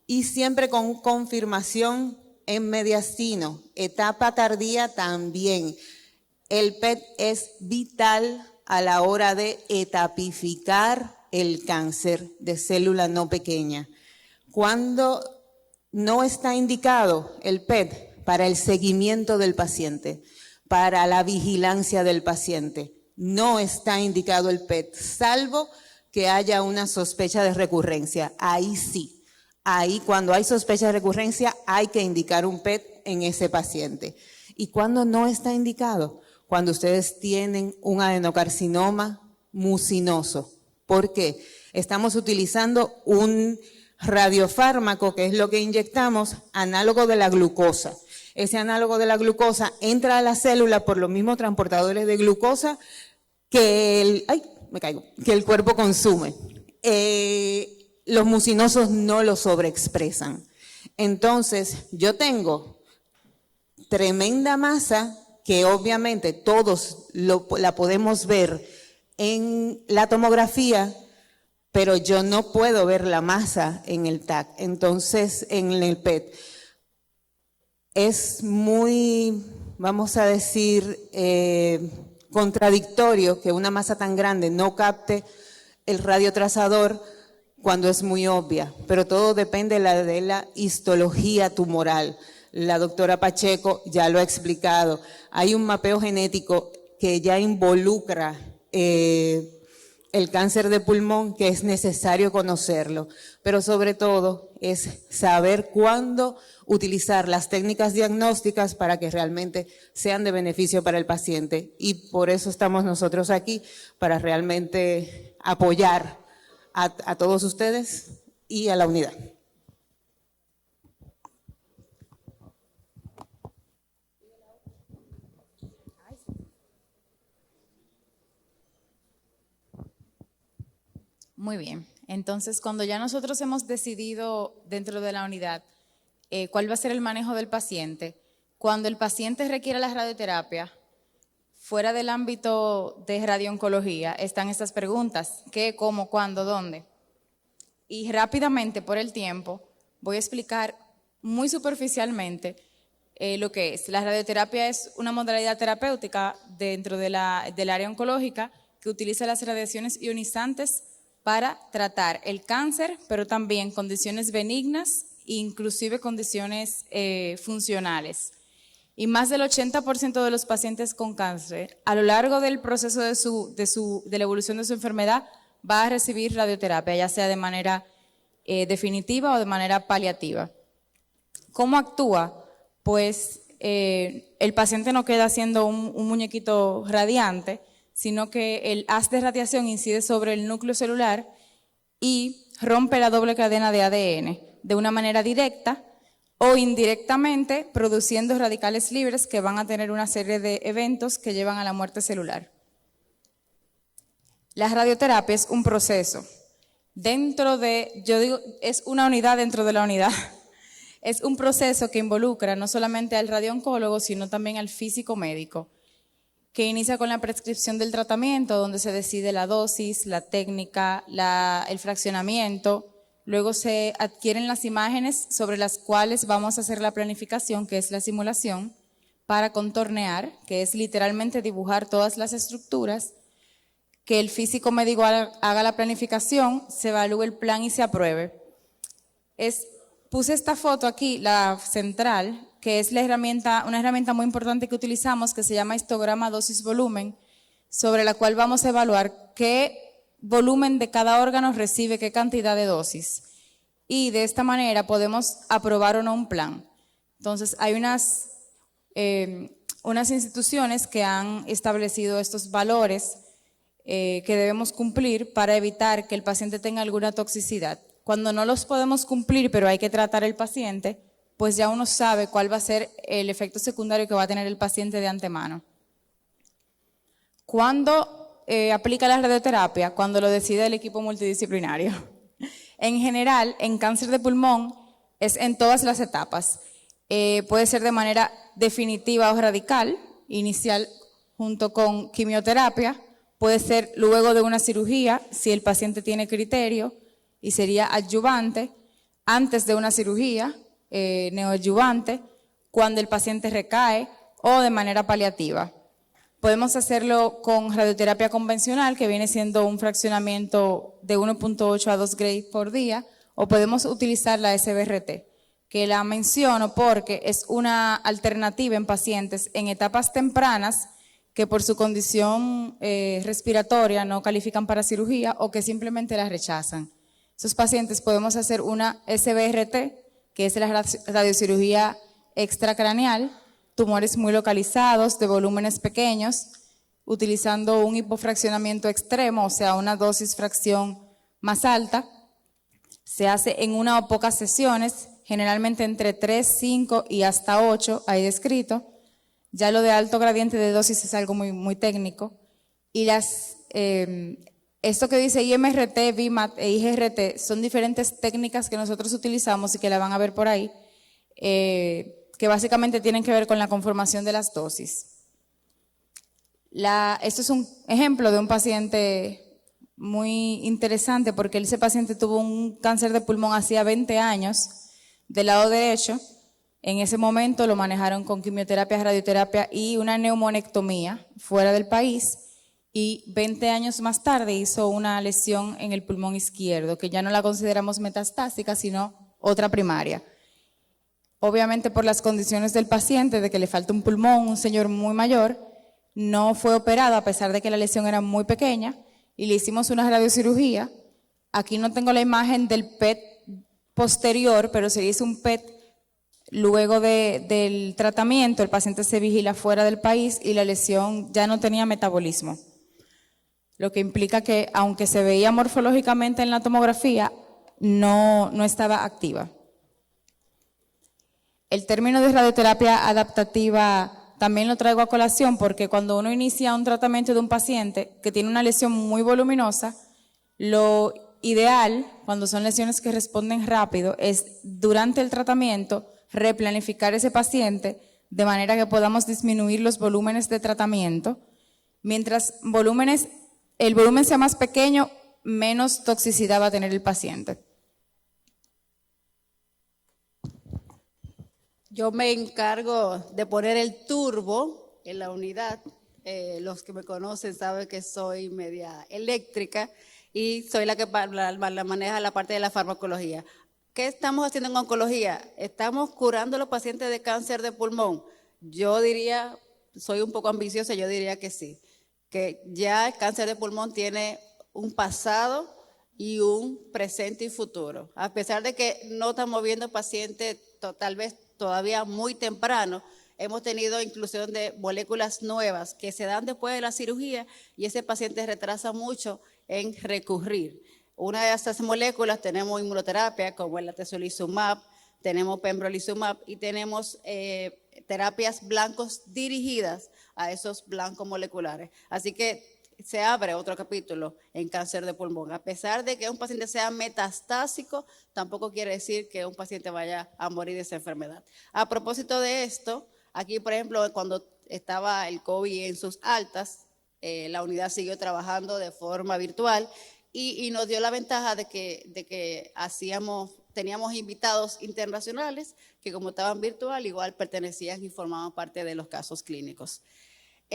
y siempre con confirmación en mediastino. Etapa tardía también. El PET es vital a la hora de etapificar el cáncer de célula no pequeña. Cuando no está indicado el PET para el seguimiento del paciente, para la vigilancia del paciente, no está indicado el PET, salvo que haya una sospecha de recurrencia. Ahí sí, ahí cuando hay sospecha de recurrencia hay que indicar un PET en ese paciente. ¿Y cuando no está indicado? Cuando ustedes tienen un adenocarcinoma mucinoso. ¿Por qué? Estamos utilizando un radiofármaco, que es lo que inyectamos, análogo de la glucosa. Ese análogo de la glucosa entra a la célula por los mismos transportadores de glucosa que el cuerpo consume. Los mucinosos no lo sobreexpresan. Entonces, yo tengo tremenda masa que obviamente todos la podemos ver en la tomografía, pero yo no puedo ver la masa en el TAC, entonces en el PET. Es muy, vamos a decir, contradictorio que una masa tan grande no capte el radiotrazador cuando es muy obvia, pero todo depende de la histología tumoral. La doctora Pacheco ya lo ha explicado. Hay un mapeo genético que ya involucra el cáncer de pulmón, que es necesario conocerlo, pero sobre todo es saber cuándo utilizar las técnicas diagnósticas para que realmente sean de beneficio para el paciente. Y por eso estamos nosotros aquí, para realmente apoyar a todos ustedes y a la unidad. Muy bien, entonces cuando ya nosotros hemos decidido dentro de la unidad cuál va a ser el manejo del paciente, cuando el paciente requiere la radioterapia, fuera del ámbito de radiooncología, están estas preguntas: ¿qué, cómo, cuándo, dónde? Y rápidamente, por el tiempo, voy a explicar muy superficialmente lo que es. La radioterapia es una modalidad terapéutica dentro del área oncológica que utiliza las radiaciones ionizantes para tratar el cáncer, pero también condiciones benignas, inclusive condiciones funcionales. Y más del 80% de los pacientes con cáncer, a lo largo del proceso de la evolución de su enfermedad, va a recibir radioterapia, ya sea de manera definitiva o de manera paliativa. ¿Cómo actúa? Pues el paciente no queda siendo un muñequito radiante, sino que el haz de radiación incide sobre el núcleo celular y rompe la doble cadena de ADN de una manera directa o indirectamente, produciendo radicales libres que van a tener una serie de eventos que llevan a la muerte celular. La radioterapia es un proceso es una unidad dentro de la unidad. Es un proceso que involucra no solamente al radiooncólogo, sino también al físico médico, que inicia con la prescripción del tratamiento, donde se decide la dosis, la técnica, el fraccionamiento. Luego se adquieren las imágenes sobre las cuales vamos a hacer la planificación, que es la simulación, para contornear, que es literalmente dibujar todas las estructuras, que el físico médico haga la planificación, se evalúe el plan y se apruebe. Puse esta foto aquí, la central, que es una herramienta muy importante que utilizamos, que se llama histograma dosis-volumen, sobre la cual vamos a evaluar qué volumen de cada órgano recibe qué cantidad de dosis. Y de esta manera podemos aprobar o no un plan. Entonces, hay unas instituciones que han establecido estos valores que debemos cumplir para evitar que el paciente tenga alguna toxicidad. Cuando no los podemos cumplir, pero hay que tratar al paciente, pues ya uno sabe cuál va a ser el efecto secundario que va a tener el paciente de antemano. ¿Cuándo aplica la radioterapia? Cuando lo decide el equipo multidisciplinario. En general, en cáncer de pulmón es en todas las etapas. Puede ser de manera definitiva o radical, inicial junto con quimioterapia, puede ser luego de una cirugía, si el paciente tiene criterio, y sería adyuvante, antes de una cirugía, neoadyuvante, cuando el paciente recae, o de manera paliativa. Podemos hacerlo con radioterapia convencional, que viene siendo un fraccionamiento de 1.8 a 2 Gray por día, o podemos utilizar la SBRT, que la menciono porque es una alternativa en pacientes en etapas tempranas que por su condición respiratoria no califican para cirugía o que simplemente la rechazan. Esos pacientes podemos hacer una SBRT, que es la radiocirugía extracraneal, tumores muy localizados, de volúmenes pequeños, utilizando un hipofraccionamiento extremo, o sea, una dosis fracción más alta. Se hace en una o pocas sesiones, generalmente entre 3, 5 y hasta 8, hay descrito. Ya lo de alto gradiente de dosis es algo muy técnico. Y esto que dice IMRT, VMAT e IGRT son diferentes técnicas que nosotros utilizamos y que la van a ver por ahí, que básicamente tienen que ver con la conformación de las dosis. Esto es un ejemplo de un paciente muy interesante porque ese paciente tuvo un cáncer de pulmón hacía 20 años del lado derecho. En ese momento lo manejaron con quimioterapia, radioterapia y una neumonectomía fuera del país, y 20 años más tarde hizo una lesión en el pulmón izquierdo, que ya no la consideramos metastásica, sino otra primaria. Obviamente por las condiciones del paciente, de que le falta un pulmón, un señor muy mayor, no fue operado a pesar de que la lesión era muy pequeña, y le hicimos una radiocirugía. Aquí no tengo la imagen del PET posterior, pero se hizo un PET luego del tratamiento. El paciente se vigila fuera del país y la lesión ya no tenía metabolismo, lo que implica que aunque se veía morfológicamente en la tomografía, no estaba activa. El término de radioterapia adaptativa también lo traigo a colación porque cuando uno inicia un tratamiento de un paciente que tiene una lesión muy voluminosa, lo ideal, cuando son lesiones que responden rápido, es durante el tratamiento replanificar ese paciente de manera que podamos disminuir los volúmenes de tratamiento. Mientras el volumen sea más pequeño, menos toxicidad va a tener el paciente. Yo me encargo de poner el turbo en la unidad. Los que me conocen saben que soy media eléctrica y soy la que la maneja la parte de la farmacología. ¿Qué estamos haciendo en oncología? Estamos curando a los pacientes de cáncer de pulmón. Yo diría, soy un poco ambiciosa, yo diría que sí, que ya el cáncer de pulmón tiene un pasado y un presente y futuro. A pesar de que no estamos viendo pacientes tal vez todavía muy temprano, hemos tenido inclusión de moléculas nuevas que se dan después de la cirugía y ese paciente retrasa mucho en recurrir. Una de estas moléculas tenemos inmunoterapia como el atezolizumab, tenemos pembrolizumab y tenemos terapias blancos dirigidas a esos blancos moleculares. Así que se abre otro capítulo en cáncer de pulmón. A pesar de que un paciente sea metastásico, tampoco quiere decir que un paciente vaya a morir de esa enfermedad. A propósito de esto, aquí por ejemplo, cuando estaba el COVID en sus altas, la unidad siguió trabajando de forma virtual y nos dio la ventaja de que teníamos invitados internacionales que como estaban virtual, igual pertenecían y formaban parte de los casos clínicos.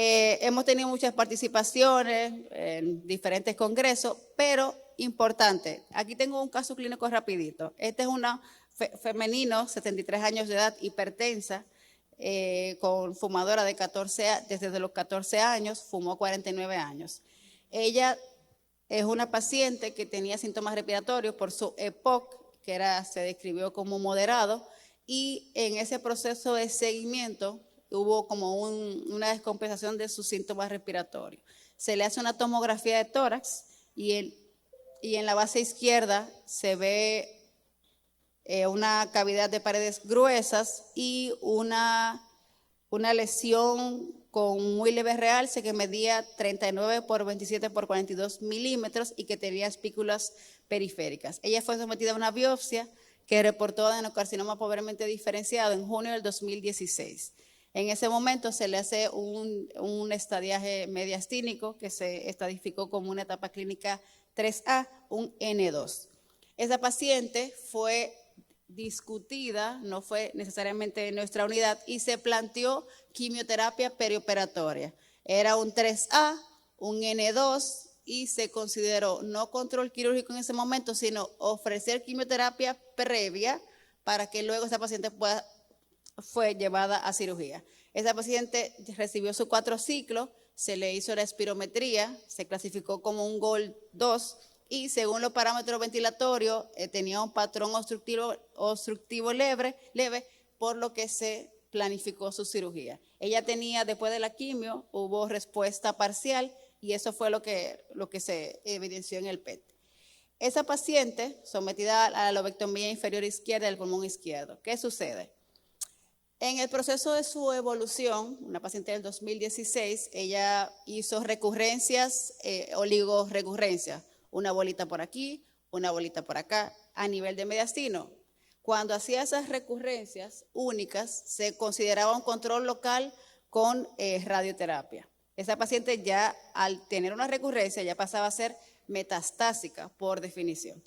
Hemos tenido muchas participaciones en diferentes congresos, pero importante, aquí tengo un caso clínico rapidito. Este es una femenino, 73 años de edad, hipertensa, con fumadora desde los 14 años, fumó 49 años. Ella es una paciente que tenía síntomas respiratorios por su EPOC, que se describió como moderado, y en ese proceso de seguimiento hubo como una descompensación de sus síntomas respiratorios. Se le hace una tomografía de tórax y en la base izquierda se ve una cavidad de paredes gruesas y una lesión con muy leve realce que medía 39 por 27 por 42 milímetros y que tenía espículas periféricas. Ella fue sometida a una biopsia que reportó adenocarcinoma pobremente diferenciado en junio del 2016. En ese momento se le hace un estadiaje mediastínico que se estadificó como una etapa clínica 3A, un N2. Esa paciente fue discutida, no fue necesariamente en nuestra unidad, y se planteó quimioterapia perioperatoria. Era un 3A, un N2, y se consideró no control quirúrgico en ese momento, sino ofrecer quimioterapia previa para que luego esa paciente fue llevada a cirugía. Esa paciente recibió su 4 ciclos, se le hizo la espirometría, se clasificó como un GOLD 2 y según los parámetros ventilatorios tenía un patrón obstructivo leve, por lo que se planificó su cirugía. Ella tenía, después de la quimio, hubo respuesta parcial y eso fue lo que se evidenció en el PET. Esa paciente sometida a la lobectomía inferior izquierda del pulmón izquierdo. ¿Qué sucede? En el proceso de su evolución, una paciente del 2016, ella hizo recurrencias, oligorrecurrencias, una bolita por aquí, una bolita por acá, a nivel de mediastino. Cuando hacía esas recurrencias únicas, se consideraba un control local con radioterapia. Esa paciente ya, al tener una recurrencia, ya pasaba a ser metastásica por definición.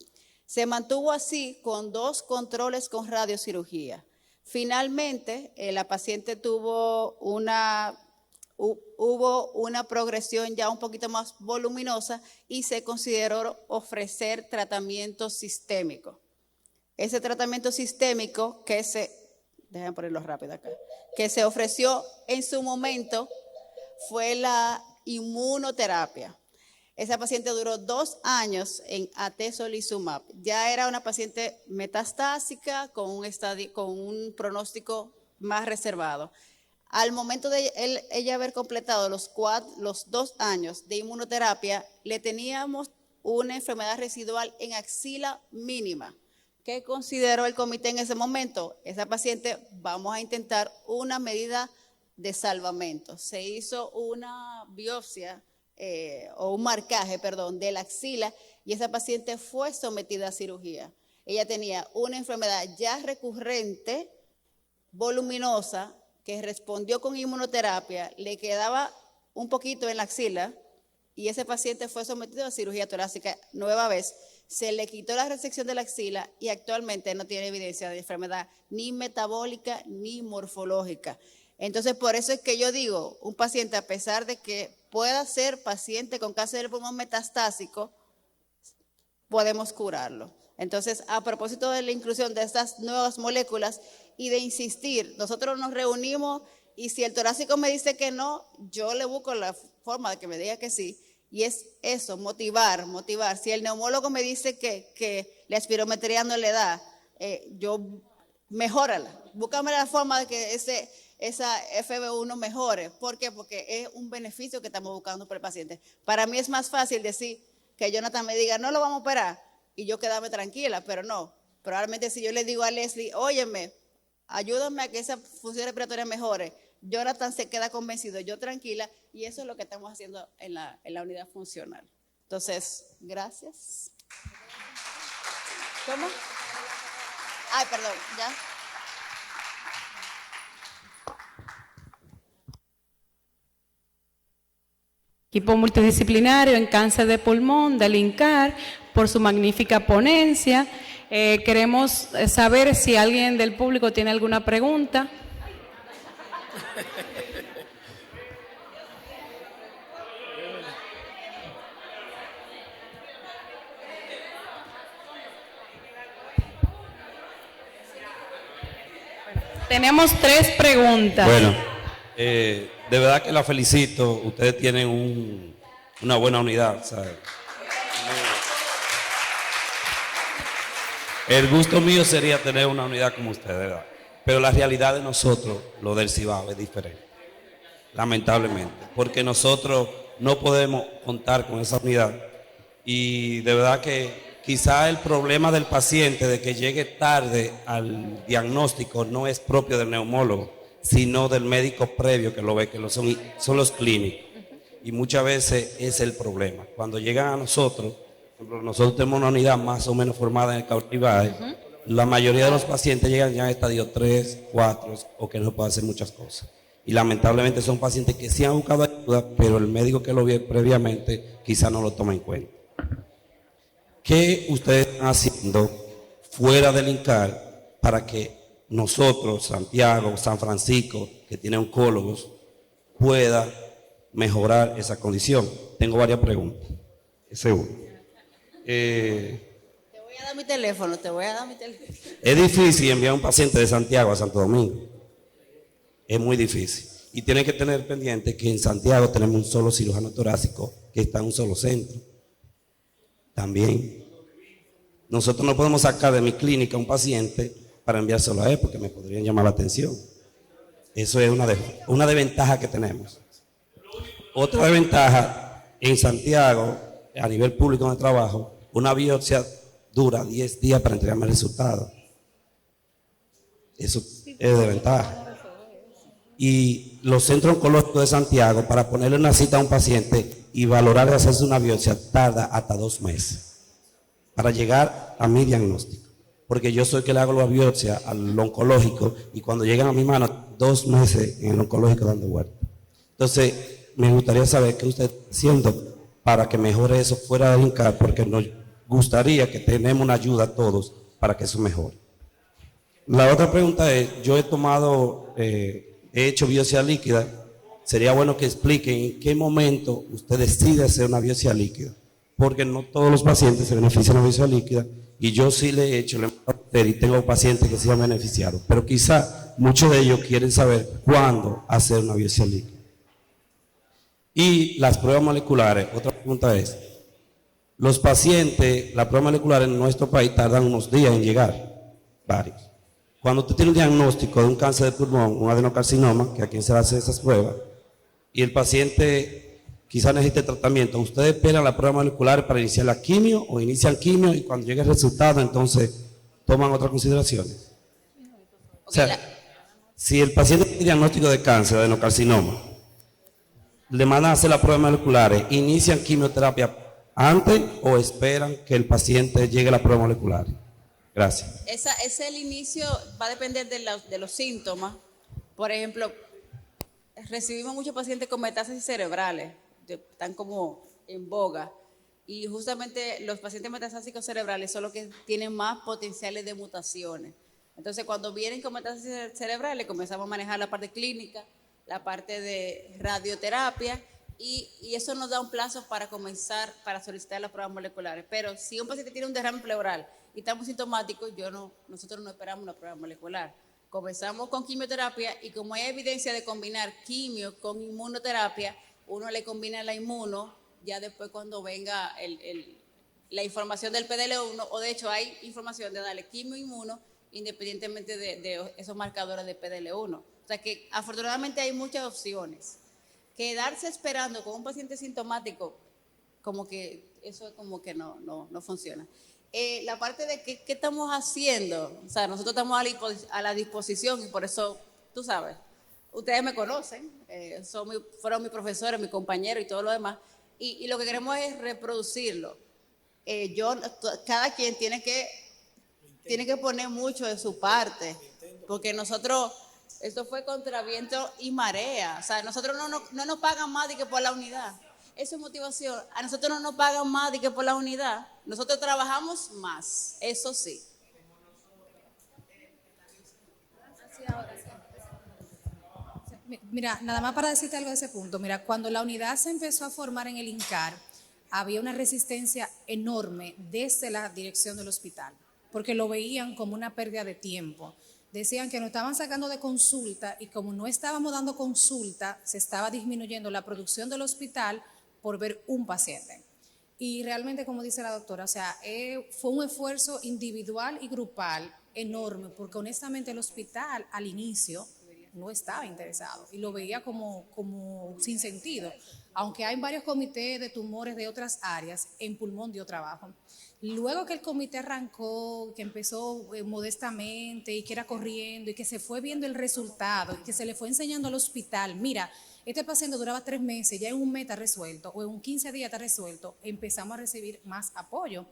Se mantuvo así con 2 controles con radiocirugía. Finalmente, la paciente hubo una progresión ya un poquito más voluminosa y se consideró ofrecer tratamiento sistémico. Ese tratamiento sistémico déjenme ponerlo rápido acá, que se ofreció en su momento fue la inmunoterapia. Esa paciente duró 2 años en atezolizumab. Ya era una paciente metastásica con un pronóstico más reservado. Al momento de ella haber completado los 2 años de inmunoterapia, le teníamos una enfermedad residual en axila mínima. ¿Qué consideró el comité en ese momento? Esa paciente vamos a intentar una medida de salvamento. Se hizo una biopsia o un marcaje, de la axila y esa paciente fue sometida a cirugía. Ella tenía una enfermedad ya recurrente, voluminosa, que respondió con inmunoterapia, le quedaba un poquito en la axila y ese paciente fue sometido a cirugía torácica nueva vez. Se le quitó la resección de la axila y actualmente no tiene evidencia de enfermedad ni metabólica ni morfológica. Entonces, por eso es que yo digo, un paciente, a pesar de que pueda ser paciente con cáncer de pulmón metastásico, podemos curarlo. Entonces, a propósito de la inclusión de estas nuevas moléculas y de insistir, nosotros nos reunimos y si el torácico me dice que no, yo le busco la forma de que me diga que sí. Y es eso, motivar. Si el neumólogo me dice que la espirometría no le da, mejórala. Búscame la forma de que esa FB1 mejore. ¿Por qué? Porque es un beneficio que estamos buscando para el paciente. Para mí es más fácil decir que Jonathan me diga, no lo vamos a operar, y yo quedarme tranquila, pero no. Probablemente si yo le digo a Leslie, óyeme, ayúdame a que esa función respiratoria mejore, Jonathan se queda convencido, yo tranquila, y eso es lo que estamos haciendo en la unidad funcional. Entonces, gracias. ¿Cómo? Ay, perdón, ya. Equipo multidisciplinario en cáncer de pulmón del INCAR, por su magnífica ponencia. Queremos saber si alguien del público tiene alguna pregunta. Tenemos 3 preguntas. Bueno, de verdad que la felicito. Ustedes tienen una buena unidad, ¿sabes? El gusto mío sería tener una unidad como ustedes, ¿verdad? Pero la realidad de nosotros, lo del Cibao, es diferente. Lamentablemente. Porque nosotros no podemos contar con esa unidad. Y de verdad que quizá el problema del paciente de que llegue tarde al diagnóstico no es propio del neumólogo, sino del médico previo que lo ve, que son los clínicos. Y muchas veces es el problema. Cuando llegan a nosotros, por ejemplo, nosotros tenemos una unidad más o menos formada en el Cautivae, la mayoría de los pacientes llegan ya en estadio 3, 4 o que no pueden hacer muchas cosas. Y lamentablemente son pacientes que sí han buscado ayuda, pero el médico que lo vio previamente quizá no lo toma en cuenta. ¿Qué ustedes están haciendo fuera del INCAR para que nosotros, Santiago, San Francisco, que tiene oncólogos, pueda mejorar esa condición? Tengo varias preguntas. Seguro. Te voy a dar mi teléfono. Es difícil enviar a un paciente de Santiago a Santo Domingo. Es muy difícil. Y tienen que tener pendiente que en Santiago tenemos un solo cirujano torácico que está en un solo centro. También. Nosotros no podemos sacar de mi clínica a un paciente para enviárselo a él porque me podrían llamar la atención. Eso es una desventaja que tenemos. Otra desventaja, en Santiago, a nivel público de trabajo, una biopsia dura 10 días para entregarme el resultado. Eso es desventaja. Y los centros oncológicos de Santiago, para ponerle una cita a un paciente y valorar de hacerse una biopsia, tarda hasta 2 meses para llegar a mi diagnóstico. Porque yo soy el que le hago la biopsia al oncológico y cuando llegan a mi mano, 2 meses en el oncológico dando vuelta. Entonces, me gustaría saber qué usted está haciendo para que mejore eso fuera del INCAR, porque nos gustaría que tenemos una ayuda a todos para que eso mejore. La otra pregunta es, yo he hecho biopsia líquida. Sería bueno que expliquen en qué momento usted decide hacer una biopsia líquida, porque no todos los pacientes se benefician de una biopsia líquida, y yo sí le he hecho, y tengo pacientes que sí han beneficiado, pero quizá muchos de ellos quieren saber cuándo hacer una biopsia líquida. Y las pruebas moleculares, otra pregunta es, los pacientes, las pruebas moleculares en nuestro país tardan unos días en llegar, varios. Cuando usted tiene un diagnóstico de un cáncer de pulmón, un adenocarcinoma, que a quien se le hace esas pruebas, y el paciente quizás necesite tratamiento, ¿ustedes esperan la prueba molecular para iniciar la quimio o inician quimio y cuando llegue el resultado entonces toman otras consideraciones? O sea, si el paciente tiene diagnóstico de cáncer, de adenocarcinoma, le mandan a hacer las pruebas moleculares, ¿inician quimioterapia antes o esperan que el paciente llegue a la prueba molecular? Gracias. Ese el inicio va a depender de los síntomas. Por ejemplo, recibimos muchos pacientes con metástasis cerebrales, están como en boga, y justamente los pacientes metastásicos cerebrales son los que tienen más potenciales de mutaciones. Entonces, cuando vienen con metástasis cerebrales, comenzamos a manejar la parte clínica, la parte de radioterapia, y eso nos da un plazo para comenzar, para solicitar las pruebas moleculares. Pero si un paciente tiene un derrame pleural y estamos sintomáticos, nosotros no esperamos una prueba molecular. Comenzamos con quimioterapia y como hay evidencia de combinar quimio con inmunoterapia, uno le combina la inmuno, ya después cuando venga la información del PDL1, o de hecho hay información de darle quimio inmuno independientemente de esos marcadores de PDL1. O sea que afortunadamente hay muchas opciones. Quedarse esperando con un paciente sintomático, como que eso como que no funciona. La parte de qué estamos haciendo, o sea, nosotros estamos a la disposición y por eso, tú sabes, ustedes me conocen, fueron mis profesores, mis compañeros y todo lo demás, y lo que queremos es reproducirlo. Cada quien tiene que poner mucho de su parte, porque nosotros, esto fue contra viento y marea, o sea, nosotros no nos pagan más de que por la unidad. Eso es motivación. A nosotros no nos pagan más de que por la unidad. Nosotros trabajamos más, eso sí. Mira, nada más para decirte algo de ese punto. Mira, cuando la unidad se empezó a formar en el INCAR, había una resistencia enorme desde la dirección del hospital, porque lo veían como una pérdida de tiempo. Decían que nos estaban sacando de consulta y como no estábamos dando consulta, se estaba disminuyendo la producción del hospital por ver un paciente. Y realmente, como dice la doctora, o sea, fue un esfuerzo individual y grupal enorme, porque honestamente el hospital al inicio no estaba interesado y lo veía como sin sentido. Aunque hay varios comités de tumores de otras áreas, en pulmón dio trabajo. Luego que el comité arrancó, que empezó modestamente y que era corriendo y que se fue viendo el resultado y que se le fue enseñando al hospital, mira, este paciente duraba 3 meses, ya en un mes está resuelto o en un 15 días está resuelto, empezamos a recibir más apoyo.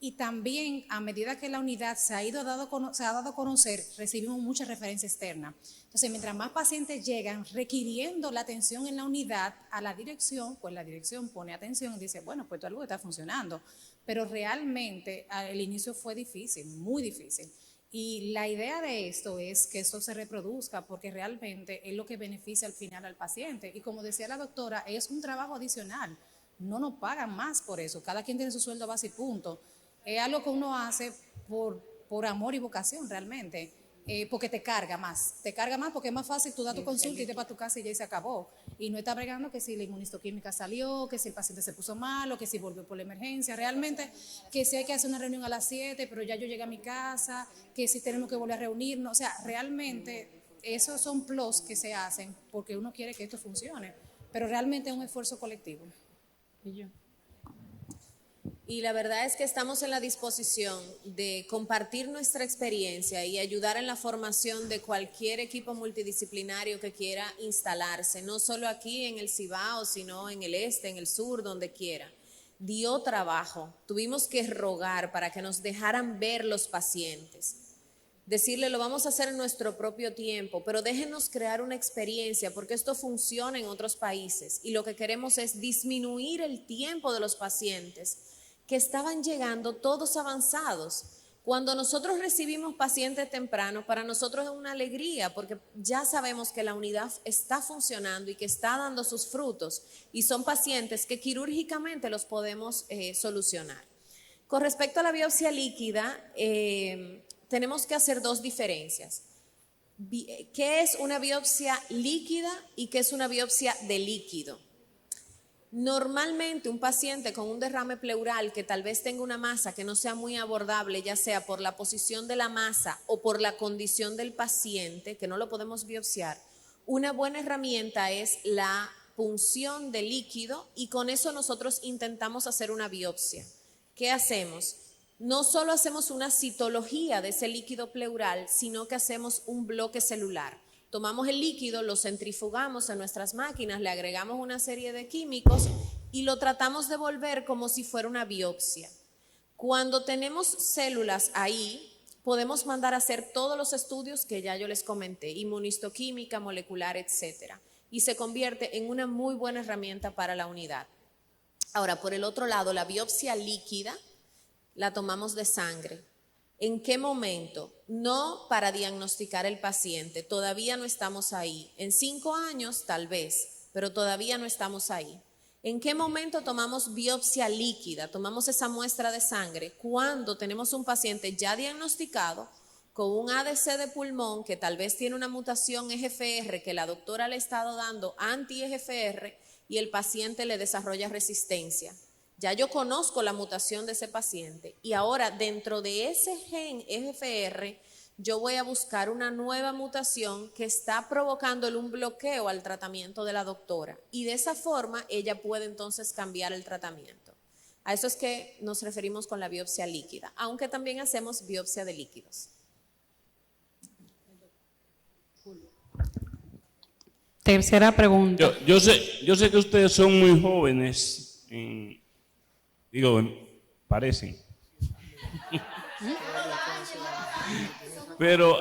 Y también, a medida que la unidad se ha dado a conocer, recibimos mucha referencia externa. Entonces, mientras más pacientes llegan requiriendo la atención en la unidad a la dirección, pues la dirección pone atención y dice, bueno, pues todo algo está funcionando. Pero realmente el inicio fue difícil, muy difícil. Y la idea de esto es que esto se reproduzca porque realmente es lo que beneficia al final al paciente. Y como decía la doctora, es un trabajo adicional. No nos pagan más por eso. Cada quien tiene su sueldo base y punto. Es algo que uno hace por amor y vocación realmente, porque te carga más porque es más fácil tú das tu consulta y te vas a tu casa y ya se acabó, y no estás bregando que si la inmunistoquímica salió, que si el paciente se puso malo, que si volvió por la emergencia, realmente que si hay que hacer una reunión a las 7, pero ya yo llegué a mi casa, que si tenemos que volver a reunirnos, o sea, realmente esos son plus que se hacen porque uno quiere que esto funcione, pero realmente es un esfuerzo colectivo. Y la verdad es que estamos en la disposición de compartir nuestra experiencia y ayudar en la formación de cualquier equipo multidisciplinario que quiera instalarse, no solo aquí en el Cibao, sino en el este, en el sur, donde quiera. Dio trabajo, tuvimos que rogar para que nos dejaran ver los pacientes. Decirle, lo vamos a hacer en nuestro propio tiempo, pero déjenos crear una experiencia porque esto funciona en otros países y lo que queremos es disminuir el tiempo de los pacientes que estaban llegando todos avanzados. Cuando nosotros recibimos pacientes tempranos, para nosotros es una alegría porque ya sabemos que la unidad está funcionando y que está dando sus frutos y son pacientes que quirúrgicamente los podemos solucionar. Con respecto a la biopsia líquida, tenemos que hacer 2 diferencias. ¿Qué es una biopsia líquida y qué es una biopsia de líquido? Normalmente un paciente con un derrame pleural que tal vez tenga una masa que no sea muy abordable, ya sea por la posición de la masa o por la condición del paciente, que no lo podemos biopsiar, una buena herramienta es la punción de líquido y con eso nosotros intentamos hacer una biopsia. ¿Qué hacemos? No solo hacemos una citología de ese líquido pleural, sino que hacemos un bloque celular. Tomamos el líquido, lo centrifugamos en nuestras máquinas, le agregamos una serie de químicos y lo tratamos de volver como si fuera una biopsia. Cuando tenemos células ahí, podemos mandar a hacer todos los estudios que ya yo les comenté, inmunistoquímica, molecular, etcétera, y se convierte en una muy buena herramienta para la unidad. Ahora, por el otro lado, la biopsia líquida la tomamos de sangre. ¿En qué momento? No para diagnosticar el paciente, todavía no estamos ahí. En 5 años tal vez, pero todavía no estamos ahí. ¿En qué momento tomamos biopsia líquida? Tomamos esa muestra de sangre cuando tenemos un paciente ya diagnosticado con un ADC de pulmón que tal vez tiene una mutación EGFR que la doctora le ha estado dando anti-EGFR y el paciente le desarrolla resistencia. Ya yo conozco la mutación de ese paciente y ahora dentro de ese gen EGFR yo voy a buscar una nueva mutación que está provocándole un bloqueo al tratamiento de la doctora y de esa forma ella puede entonces cambiar el tratamiento. A eso es que nos referimos con la biopsia líquida, aunque también hacemos biopsia de líquidos. Tercera pregunta. Yo sé que ustedes son muy jóvenes, parecen. Pero,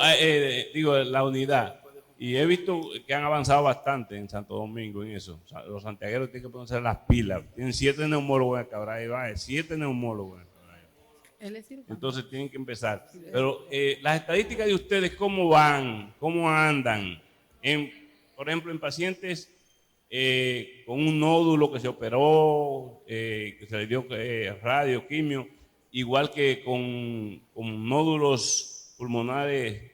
la unidad. Y he visto que han avanzado bastante en Santo Domingo en eso. O sea, los santiagueros tienen que ponerse las pilas. Tienen 7 neumólogos en Cabral, 7 neumólogos en Cabral. Entonces tienen que empezar. Pero las estadísticas de ustedes, ¿cómo van? ¿Cómo andan? Por ejemplo, en pacientes con un nódulo que se operó, que se le dio radio, quimio, igual que con nódulos pulmonares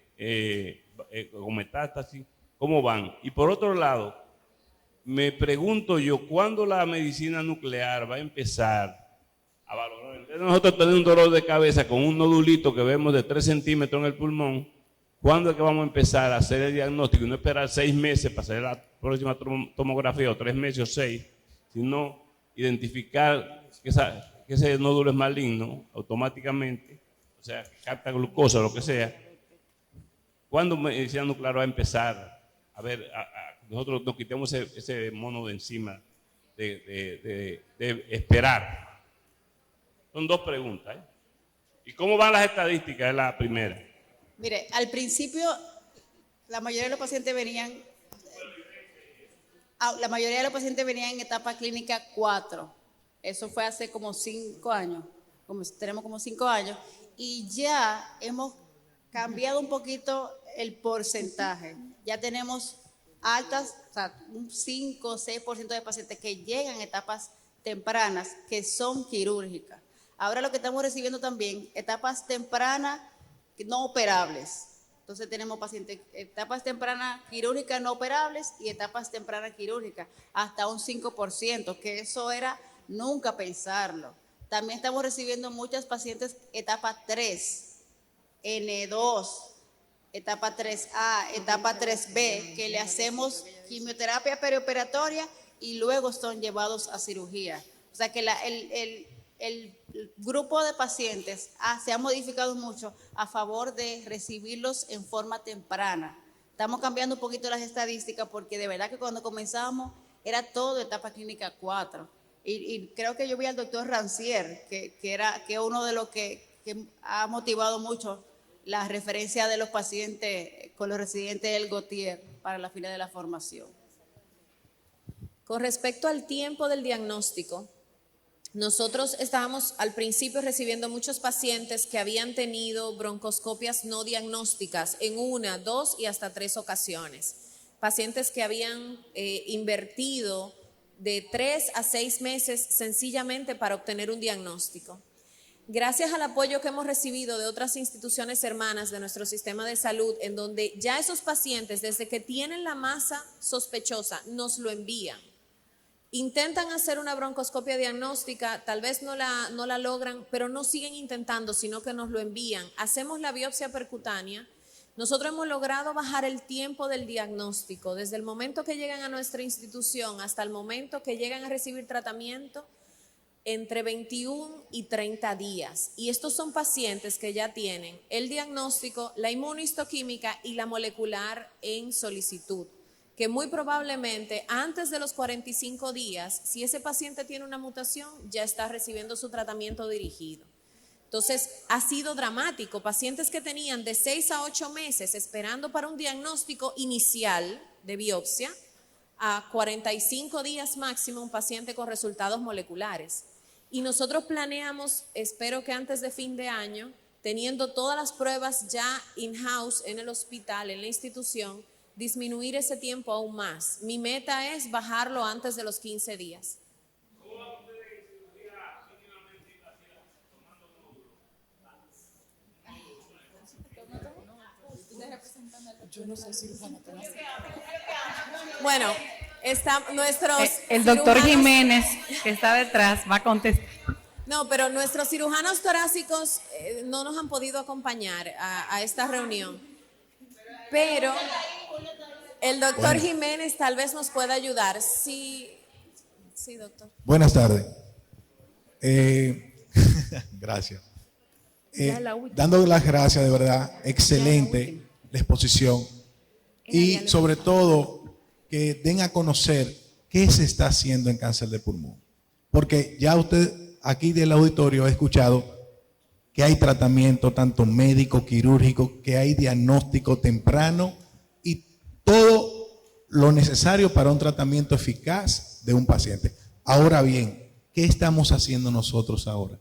con metástasis, ¿cómo van? Y por otro lado, me pregunto yo, ¿cuándo la medicina nuclear va a empezar a valorar? Nosotros tenemos un dolor de cabeza con un nodulito que vemos de 3 centímetros en el pulmón. ¿Cuándo es que vamos a empezar a hacer el diagnóstico y no esperar 6 meses para hacer la próxima tomografía o 3 meses o 6 sino identificar que ese nódulo es maligno automáticamente, o sea, que capta glucosa o lo que sea. ¿Cuándo medicina nuclear va a empezar a ver, nosotros nos quitemos ese mono de encima de esperar? Son dos preguntas, ¿eh? ¿Y cómo van las estadísticas? Es la primera. Mire, al principio la mayoría de los pacientes venían en etapa clínica 4. Eso fue hace como 5 años. Tenemos como 5 años. Y ya hemos cambiado un poquito el porcentaje. Ya tenemos altas, o sea, un 5 o 6% de pacientes que llegan a etapas tempranas que son quirúrgicas. Ahora lo que estamos recibiendo también, etapas tempranas no operables. Entonces tenemos pacientes, etapas tempranas quirúrgicas no operables y etapas tempranas quirúrgicas, hasta un 5%, que eso era nunca pensarlo. También estamos recibiendo muchas pacientes etapa 3, N2, etapa 3A, etapa 3B, que le hacemos quimioterapia perioperatoria y luego son llevados a cirugía. O sea que el grupo de pacientes se ha modificado mucho a favor de recibirlos en forma temprana. Estamos cambiando un poquito las estadísticas porque de verdad que cuando comenzamos era todo etapa clínica 4. Y creo que yo vi al doctor Rancier, que es uno de los que ha motivado mucho la referencia de los pacientes con los residentes del Gautier para la fila de la formación. Con respecto al tiempo del diagnóstico, nosotros estábamos al principio recibiendo muchos pacientes que habían tenido broncoscopias no diagnósticas en 1, 2 y hasta 3 ocasiones. Pacientes que habían invertido de 3 a 6 meses sencillamente para obtener un diagnóstico. Gracias al apoyo que hemos recibido de otras instituciones hermanas de nuestro sistema de salud, en donde ya esos pacientes, desde que tienen la masa sospechosa, nos lo envían. Intentan hacer una broncoscopia diagnóstica, tal vez no la logran, pero no siguen intentando, sino que nos lo envían. Hacemos la biopsia percutánea. Nosotros hemos logrado bajar el tiempo del diagnóstico, desde el momento que llegan a nuestra institución hasta el momento que llegan a recibir tratamiento, entre 21 y 30 días. Y estos son pacientes que ya tienen el diagnóstico, la inmunohistoquímica y la molecular en solicitud, que muy probablemente antes de los 45 días, si ese paciente tiene una mutación, ya está recibiendo su tratamiento dirigido. Entonces, ha sido dramático. Pacientes que tenían de 6 a 8 meses esperando para un diagnóstico inicial de biopsia, a 45 días máximo un paciente con resultados moleculares. Y nosotros planeamos, espero que antes de fin de año, teniendo todas las pruebas ya in-house en el hospital, en la institución, disminuir ese tiempo aún más. Mi meta es bajarlo antes de los 15 días. Bueno, el doctor Jiménez, que está detrás, va a contestar. No, pero nuestros cirujanos torácicos no nos han podido acompañar a esta reunión. Pero el doctor Jiménez tal vez nos pueda ayudar. Sí, doctor. Buenas tardes. Gracias. Dando las gracias, de verdad, excelente la exposición. Y sobre todo, que den a conocer qué se está haciendo en cáncer de pulmón. Porque ya usted aquí del auditorio ha escuchado que hay tratamiento tanto médico, quirúrgico, que hay diagnóstico temprano y todo lo necesario para un tratamiento eficaz de un paciente. Ahora bien, ¿qué estamos haciendo nosotros ahora?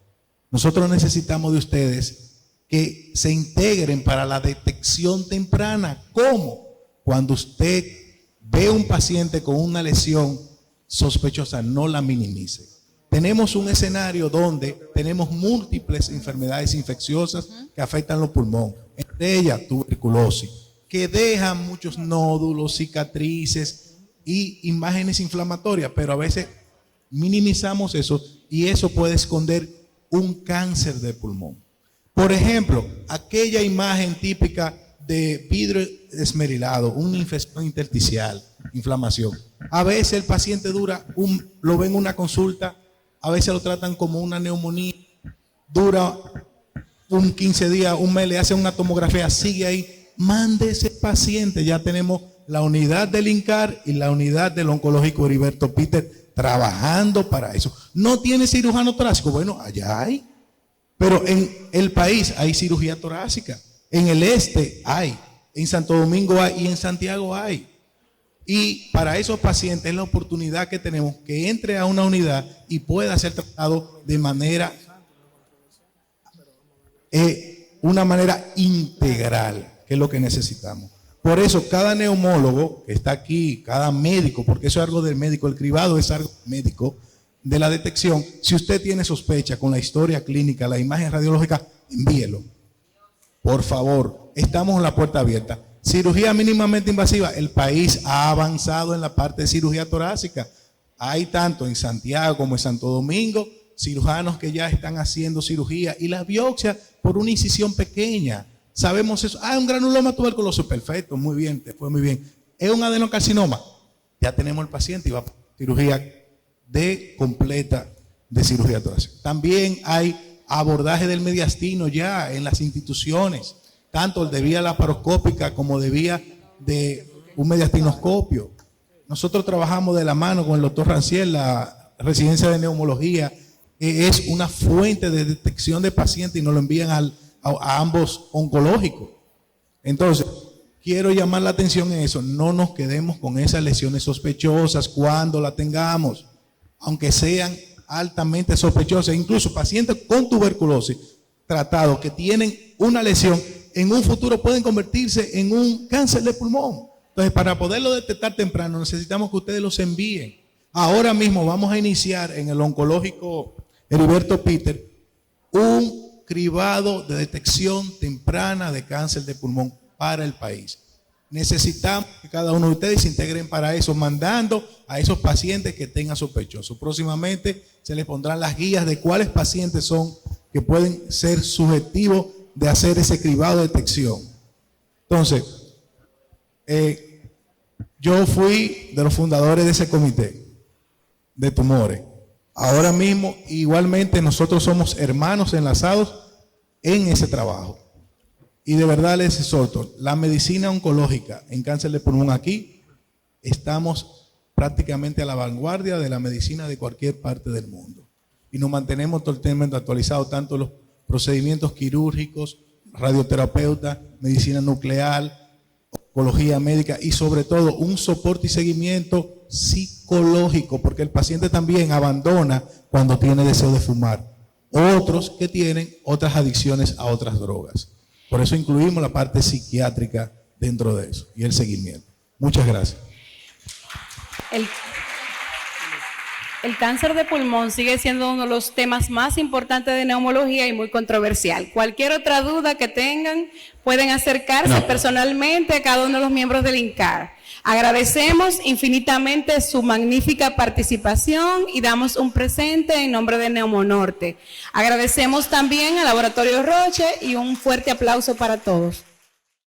Nosotros necesitamos de ustedes que se integren para la detección temprana. ¿Cómo? Cuando usted ve un paciente con una lesión sospechosa, no la minimice. Tenemos un escenario donde tenemos múltiples enfermedades infecciosas que afectan los pulmones, entre ellas tuberculosis, que dejan muchos nódulos, cicatrices y imágenes inflamatorias, pero a veces minimizamos eso y eso puede esconder un cáncer de pulmón. Por ejemplo, aquella imagen típica de vidrio esmerilado, una infección intersticial, inflamación. A veces el paciente lo ven una consulta, a veces lo tratan como una neumonía, dura 15 días, un mes, le hacen una tomografía, sigue ahí. Mande ese paciente, ya tenemos la unidad del INCAR y la unidad del oncológico Heriberto Peter trabajando para eso. ¿No tiene cirujano torácico? Bueno, allá hay. Pero en el país hay cirugía torácica. En el este hay. En Santo Domingo hay y en Santiago hay. Y para esos pacientes es la oportunidad que tenemos que entre a una unidad y pueda ser tratado de manera, una manera integral, que es lo que necesitamos. Por eso cada neumólogo que está aquí, cada médico, porque eso es algo del médico, el cribado es algo médico, de la detección, si usted tiene sospecha con la historia clínica, la imagen radiológica, envíelo. Por favor, estamos en la puerta abierta. Cirugía mínimamente invasiva, el país ha avanzado en la parte de cirugía torácica. Hay tanto en Santiago como en Santo Domingo, cirujanos que ya están haciendo cirugía y la biopsia por una incisión pequeña. Sabemos eso. Un granuloma tuberculoso, perfecto, muy bien, te fue muy bien. Es un adenocarcinoma, ya tenemos el paciente y va a cirugía completa de cirugía torácica. También hay abordaje del mediastino ya en las instituciones, tanto el de vía laparoscópica como de vía de un mediastinoscopio. Nosotros trabajamos de la mano con el doctor Ranciel, la residencia de neumología, que es una fuente de detección de pacientes y nos lo envían a ambos oncológicos. Entonces, quiero llamar la atención en eso, no nos quedemos con esas lesiones sospechosas cuando la tengamos, aunque sean altamente sospechosas, incluso pacientes con tuberculosis tratados que tienen una lesión, en un futuro pueden convertirse en un cáncer de pulmón. Entonces, para poderlo detectar temprano, necesitamos que ustedes los envíen. Ahora mismo vamos a iniciar en el oncológico Heriberto Peter un cribado de detección temprana de cáncer de pulmón para el país. Necesitamos que cada uno de ustedes se integren para eso, mandando a esos pacientes que tengan sospechosos. Próximamente se les pondrán las guías de cuáles pacientes son que pueden ser subjetivos de hacer ese cribado de detección. Entonces, yo fui de los fundadores de ese comité de tumores. Ahora mismo, igualmente, nosotros somos hermanos enlazados en ese trabajo. Y de verdad les exhorto, la medicina oncológica en cáncer de pulmón aquí, estamos prácticamente a la vanguardia de la medicina de cualquier parte del mundo. Y nos mantenemos totalmente actualizados, tanto los procedimientos quirúrgicos, radioterapeuta, medicina nuclear, oncología médica y sobre todo un soporte y seguimiento psicológico, porque el paciente también abandona cuando tiene deseo de fumar. Otros que tienen otras adicciones a otras drogas. Por eso incluimos la parte psiquiátrica dentro de eso y el seguimiento. Muchas gracias. El cáncer de pulmón sigue siendo uno de los temas más importantes de neumología y muy controversial. Cualquier otra duda que tengan, pueden acercarse personalmente a cada uno de los miembros del INCAR. Agradecemos infinitamente su magnífica participación y damos un presente en nombre de Neumonorte. Agradecemos también al Laboratorio Roche y un fuerte aplauso para todos.